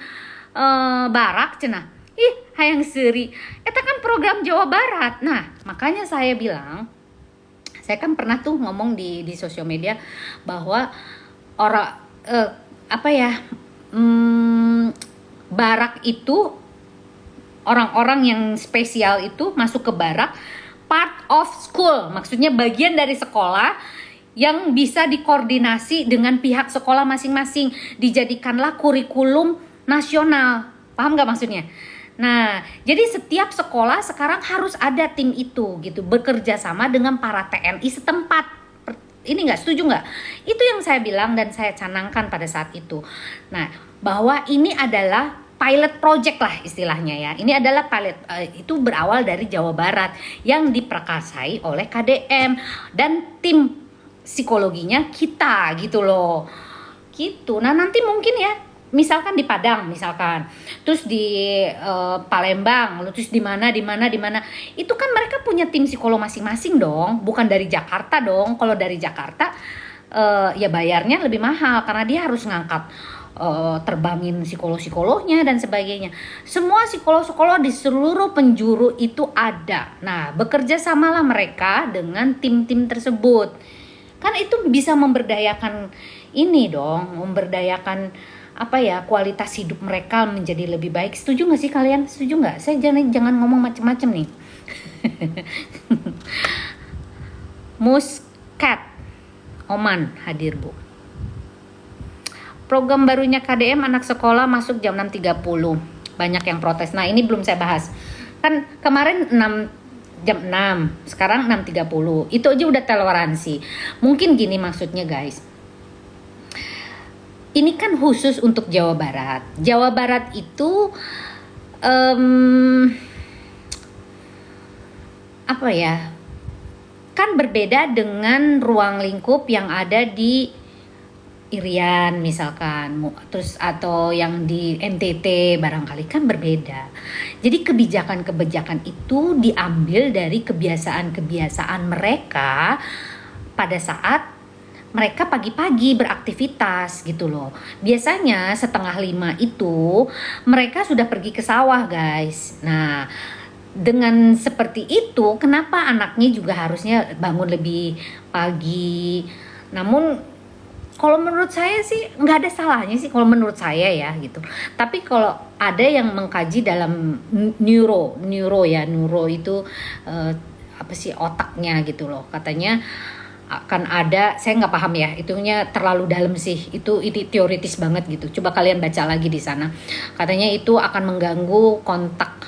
barak cenah. Hayang seuri. Eta kan program Jawa Barat. Nah, makanya saya bilang, saya kan pernah tuh ngomong di sosial media bahwa barak itu orang-orang yang spesial itu masuk ke barak part of school. Maksudnya bagian dari sekolah yang bisa dikoordinasi dengan pihak sekolah masing-masing, dijadikanlah kurikulum nasional. Paham gak maksudnya? Nah, jadi setiap sekolah sekarang harus ada tim itu gitu, bekerja sama dengan para TNI setempat. Ini gak setuju gak? Itu yang saya bilang dan saya canangkan pada saat itu. Nah, bahwa ini adalah pilot project lah istilahnya ya. Ini adalah pilot, itu berawal dari Jawa Barat yang diperkasai oleh KDM dan tim psikologinya kita gitu loh. Gitu. Nah, nanti mungkin ya misalkan di Padang terus di Palembang, terus di mana itu kan mereka punya tim psikolog masing-masing dong, bukan dari Jakarta dong. Kalau dari Jakarta ya bayarnya lebih mahal karena dia harus ngangkat terbangin psikolognya dan sebagainya. Semua psikolog di seluruh penjuru itu ada. Nah, bekerja samalah mereka dengan tim-tim tersebut. Kan itu bisa memberdayakan memberdayakan kualitas hidup mereka menjadi lebih baik. Setuju nggak sih kalian? Setuju nggak? Saya jangan ngomong macem-macem nih. Muscat Oman hadir Bu. Program barunya KDM anak sekolah masuk jam 6.30. Banyak yang protes. Nah, ini belum saya bahas. Kan kemarin jam 6, sekarang 6.30. Itu aja udah toleransi. Mungkin gini maksudnya guys. Ini kan khusus untuk Jawa Barat. Jawa Barat itu apa ya? Kan berbeda dengan ruang lingkup yang ada di Irian misalkan, terus atau yang di NTT barangkali, kan berbeda. Jadi kebijakan-kebijakan itu diambil dari kebiasaan-kebiasaan mereka pada saat mereka pagi-pagi beraktivitas gitu loh. Biasanya 4:30 itu mereka sudah pergi ke sawah guys. Nah, dengan seperti itu kenapa anaknya juga harusnya bangun lebih pagi. Namun kalau menurut saya sih nggak ada salahnya sih kalau menurut saya ya gitu. Tapi kalau ada yang mengkaji dalam neuro itu apa sih otaknya gitu loh. Katanya akan ada, saya nggak paham ya, itunya terlalu dalam sih. Itu teoritis banget gitu. Coba kalian baca lagi di sana. Katanya itu akan mengganggu kontak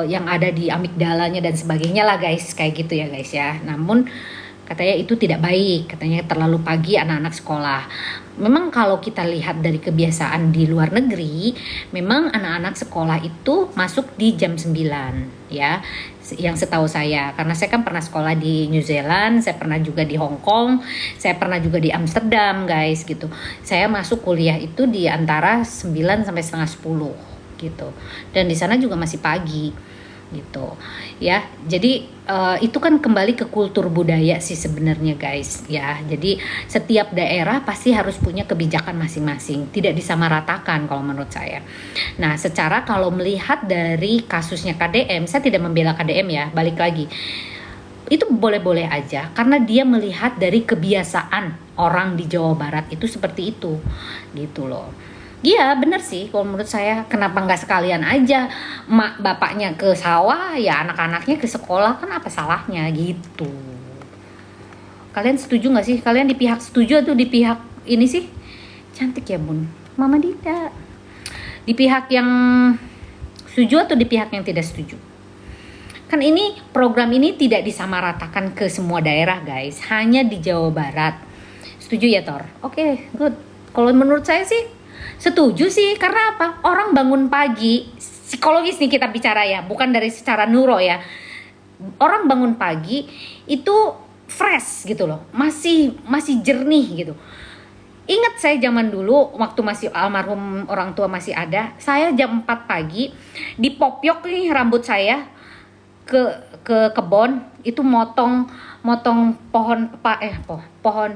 yang ada di amigdalanya dan sebagainya lah guys, kayak gitu ya guys ya. Namun katanya itu tidak baik, katanya terlalu pagi anak-anak sekolah. Memang kalau kita lihat dari kebiasaan di luar negeri, memang anak-anak sekolah itu masuk di jam 9 ya, yang setahu saya. Karena saya kan pernah sekolah di New Zealand, saya pernah juga di Hong Kong, saya pernah juga di Amsterdam guys gitu. Saya masuk kuliah itu di antara 9 sampai setengah 10 gitu. Dan di sana juga masih pagi gitu ya. Jadi itu kan kembali ke kultur budaya sih sebenarnya guys ya. Jadi setiap daerah pasti harus punya kebijakan masing-masing, tidak disamaratakan kalau menurut saya. Nah, secara kalau melihat dari kasusnya KDM, saya tidak membela KDM ya, balik lagi, itu boleh-boleh aja karena dia melihat dari kebiasaan orang di Jawa Barat itu seperti itu gitu loh. Iya bener sih kalau menurut saya, kenapa nggak sekalian aja mak bapaknya ke sawah ya anak-anaknya ke sekolah, kan apa salahnya gitu. Kalian setuju nggak sih? Kalian di pihak setuju atau di pihak ini sih? Cantik ya Bun, Mama Dinda. Di pihak yang setuju atau di pihak yang tidak setuju? Kan ini program ini tidak disamaratakan ke semua daerah guys, hanya di Jawa Barat. Setuju ya Thor? Oke, good. Kalau menurut saya sih setuju sih, karena apa? Orang bangun pagi, psikologis nih kita bicara ya, bukan dari secara neuro ya. Orang bangun pagi itu fresh gitu loh, masih jernih gitu. Ingat saya zaman dulu waktu masih almarhum orang tua masih ada, saya jam 4 pagi dipopiok nih rambut saya ke kebon, itu motong pohon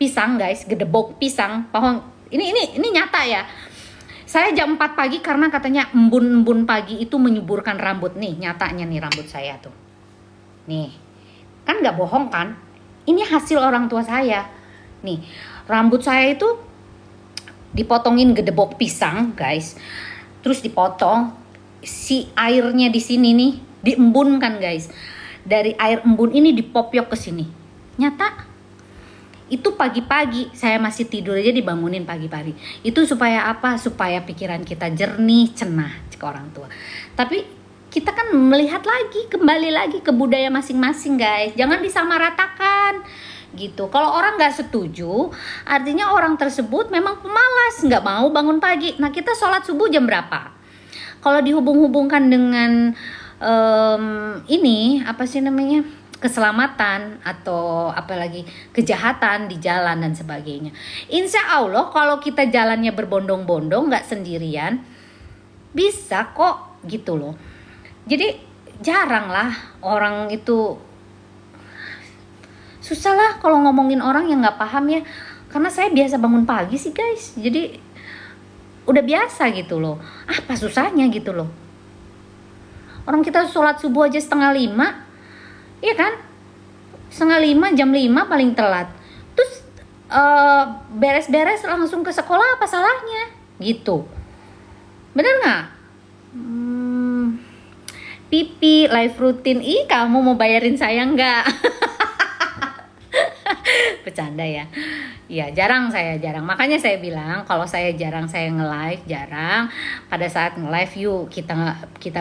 pisang guys, gedebok pisang, pohon ini nyata ya. Saya jam 4 pagi karena katanya embun-embun pagi itu menyuburkan rambut. Nih nyatanya nih rambut saya tuh. Nih, kan gak bohong kan? Ini hasil orang tua saya. Nih, rambut saya itu dipotongin gedebok pisang guys. Terus dipotong, si airnya di sini nih diembunkan guys. Dari air embun ini dipopyok ke sini. Nyata. Itu pagi-pagi, saya masih tidur aja dibangunin pagi-pagi. Itu supaya apa? Supaya pikiran kita jernih, cenah ke orang tua. Tapi kita kan melihat lagi, kembali lagi ke budaya masing-masing guys. Jangan disamaratakan gitu. Kalau orang gak setuju, artinya orang tersebut memang pemalas, gak mau bangun pagi. Nah, kita sholat subuh jam berapa? Kalau dihubung-hubungkan dengan ini apa sih namanya, keselamatan atau apalagi kejahatan di jalan dan sebagainya, insya Allah kalau kita jalannya berbondong-bondong nggak sendirian bisa kok gitu loh. Jadi jarang lah orang itu, susah lah kalau ngomongin orang yang nggak paham ya, karena saya biasa bangun pagi sih guys, jadi udah biasa gitu loh. Apa susahnya gitu loh. Orang kita sholat subuh aja 4:30, iya kan? 4:30, jam 5 paling telat. Terus beres-beres langsung ke sekolah, apa salahnya? Gitu. Bener gak? Pipi, live rutin. Ih, kamu mau bayarin saya nggak? Bercanda ya. Ya, jarang, makanya saya bilang kalau saya nge-live, jarang. Pada saat nge-live yuk kita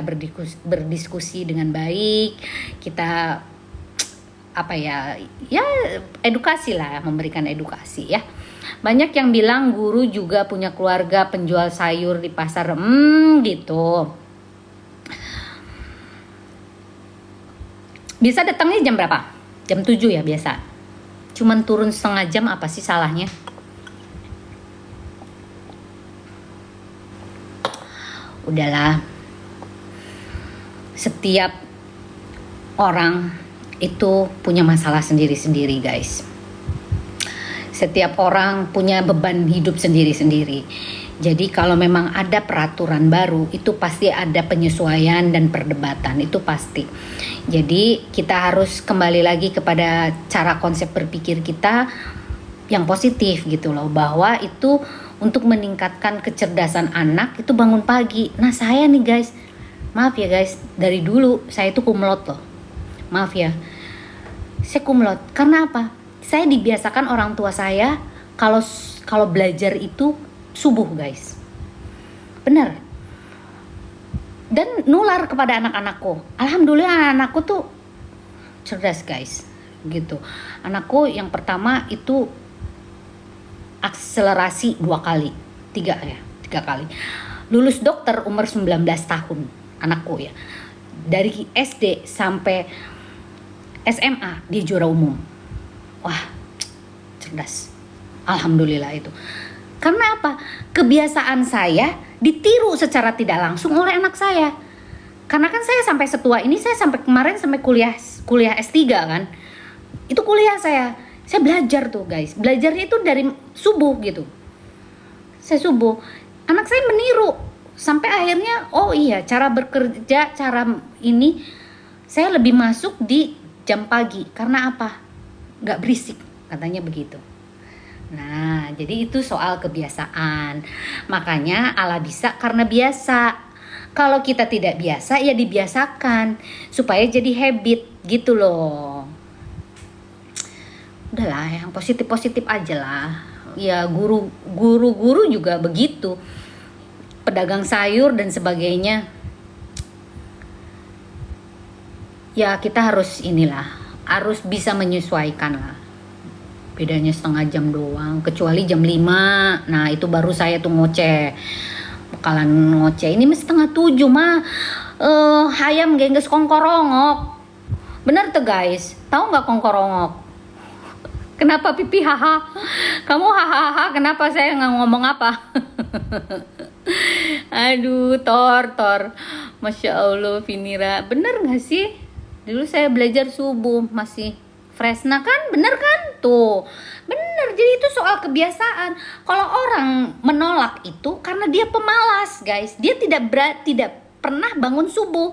berdiskusi dengan baik, kita apa ya edukasi lah, memberikan edukasi ya. Banyak yang bilang guru juga punya keluarga penjual sayur di pasar, gitu. Bisa datangnya jam berapa? Jam 7 ya biasa. Cuman turun setengah jam, apa sih salahnya? Udahlah. Setiap orang itu punya masalah sendiri-sendiri, guys. Setiap orang punya beban hidup sendiri-sendiri. Jadi kalau memang ada peraturan baru, itu pasti ada penyesuaian dan perdebatan, itu pasti. Jadi kita harus kembali lagi kepada cara konsep berpikir kita yang positif gitu loh, bahwa itu untuk meningkatkan kecerdasan anak itu bangun pagi. Nah saya nih guys, maaf ya guys, dari dulu saya itu kumlot loh. Maaf ya, saya kumlot. Karena apa? Saya dibiasakan orang tua saya kalau belajar itu subuh guys. Bener. Dan nular kepada anak-anakku. Alhamdulillah anakku tuh cerdas guys. Gitu. Anakku yang pertama itu akselerasi 2 kali. 3 kali. Lulus dokter umur 19 tahun anakku ya. Dari SD sampai SMA dia juara umum. Wah, cerdas. Alhamdulillah itu. Karena apa? Kebiasaan saya ditiru secara tidak langsung oleh anak saya. Karena kan saya sampai setua ini, saya sampai kemarin sampai kuliah S3 kan. Itu kuliah saya belajar tuh guys. Belajarnya itu dari subuh gitu. Saya subuh. Anak saya meniru. Sampai akhirnya, oh iya, cara bekerja, cara ini saya lebih masuk di jam pagi. Karena apa? Gak berisik, katanya begitu. Nah, jadi itu soal kebiasaan. Makanya Allah bisa karena biasa. Kalau kita tidak biasa, ya dibiasakan supaya jadi habit gitu loh. Udahlah, yang positif-positif aja lah. Ya guru juga begitu. Pedagang sayur dan sebagainya. Ya kita harus harus bisa menyesuaikan lah. Bedanya setengah jam doang, kecuali jam 5. Nah itu baru saya tuh bakalan ngoceh. Ini mesti setengah 7 mah hayam gengges kongkorongok. Bener tuh guys, tahu nggak kongkorongok? Kenapa pipi haha? Kamu hahaha, kenapa saya nggak ngomong apa? Aduh, Tor. Masya Allah, Vinira. Bener nggak sih? Dulu saya belajar subuh masih fresh. Nah kan, bener kan? Tuh, bener. Jadi itu soal kebiasaan. Kalau orang menolak itu karena dia pemalas, guys. Dia tidak pernah bangun subuh.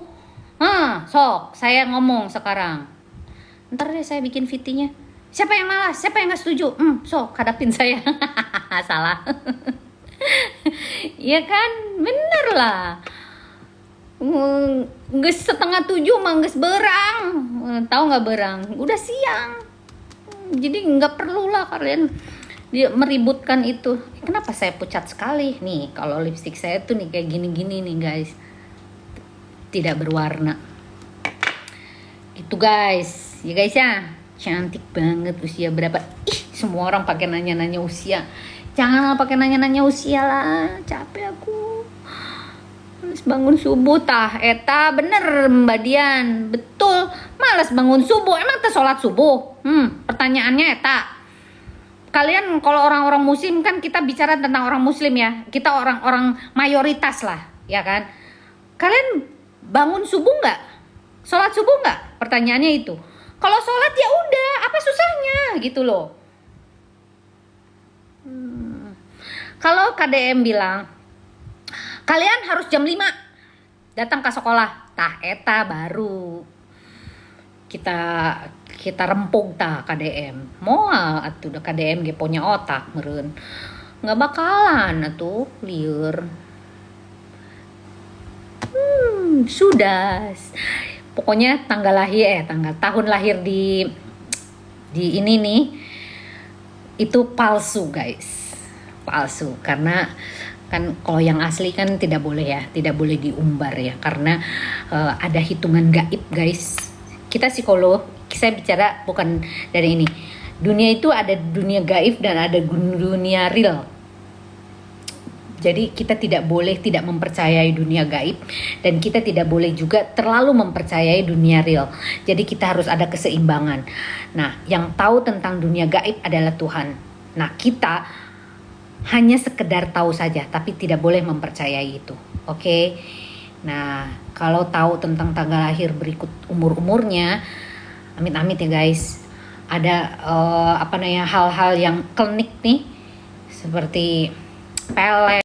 Sok, saya ngomong sekarang. Ntar deh saya bikin VT-nya. Siapa yang malas? Siapa yang gak setuju? Sok, hadapin saya. Salah. Iya kan? Bener lah. Geus setengah 7 mah geus berang. Tahu nggak berang? Udah siang. Jadi nggak perlu lah kalian meributkan itu. Kenapa saya pucat sekali nih? Kalau lipstick saya tuh nih kayak gini-gini nih guys, tidak berwarna. Itu guys, ya guys ya, cantik banget. Usia berapa? Ih, semua orang pakai nanya-nanya usia. Janganlah pakai nanya-nanya usia lah, capek aku. Males bangun subuh tah, eta bener Mbak Dian, betul, males bangun subuh. Emang teh sholat subuh? Pertanyaannya eta. Kalian kalau orang-orang muslim kan, kita bicara tentang orang muslim ya, kita orang-orang mayoritas lah, ya kan? Kalian bangun subuh nggak? Sholat subuh nggak? Pertanyaannya itu. Kalau sholat ya udah, apa susahnya gitu loh. Kalau KDM bilang kalian harus jam 5 datang ke sekolah, tah eta baru kita rempung tah KDM. Moal atuh da KDM ge punya otak meureun. Nggak bakalan atuh lieur. Sudah. Pokoknya tahun lahir di ini nih itu palsu guys, palsu. Karena kan kalau yang asli kan tidak boleh ya, tidak boleh diumbar ya, karena ada hitungan gaib guys. Kita psikolog, saya bicara bukan dari ini. Dunia itu ada dunia gaib dan ada dunia real. Jadi kita tidak boleh tidak mempercayai dunia gaib, dan kita tidak boleh juga terlalu mempercayai dunia real. Jadi kita harus ada keseimbangan. Nah, yang tahu tentang dunia gaib adalah Tuhan. Nah, kita hanya sekedar tahu saja, tapi tidak boleh mempercayai itu. Oke? Nah, kalau tahu tentang tanggal lahir berikut umur-umurnya, amit-amit ya guys, ada hal-hal yang klinik nih, seperti pelet,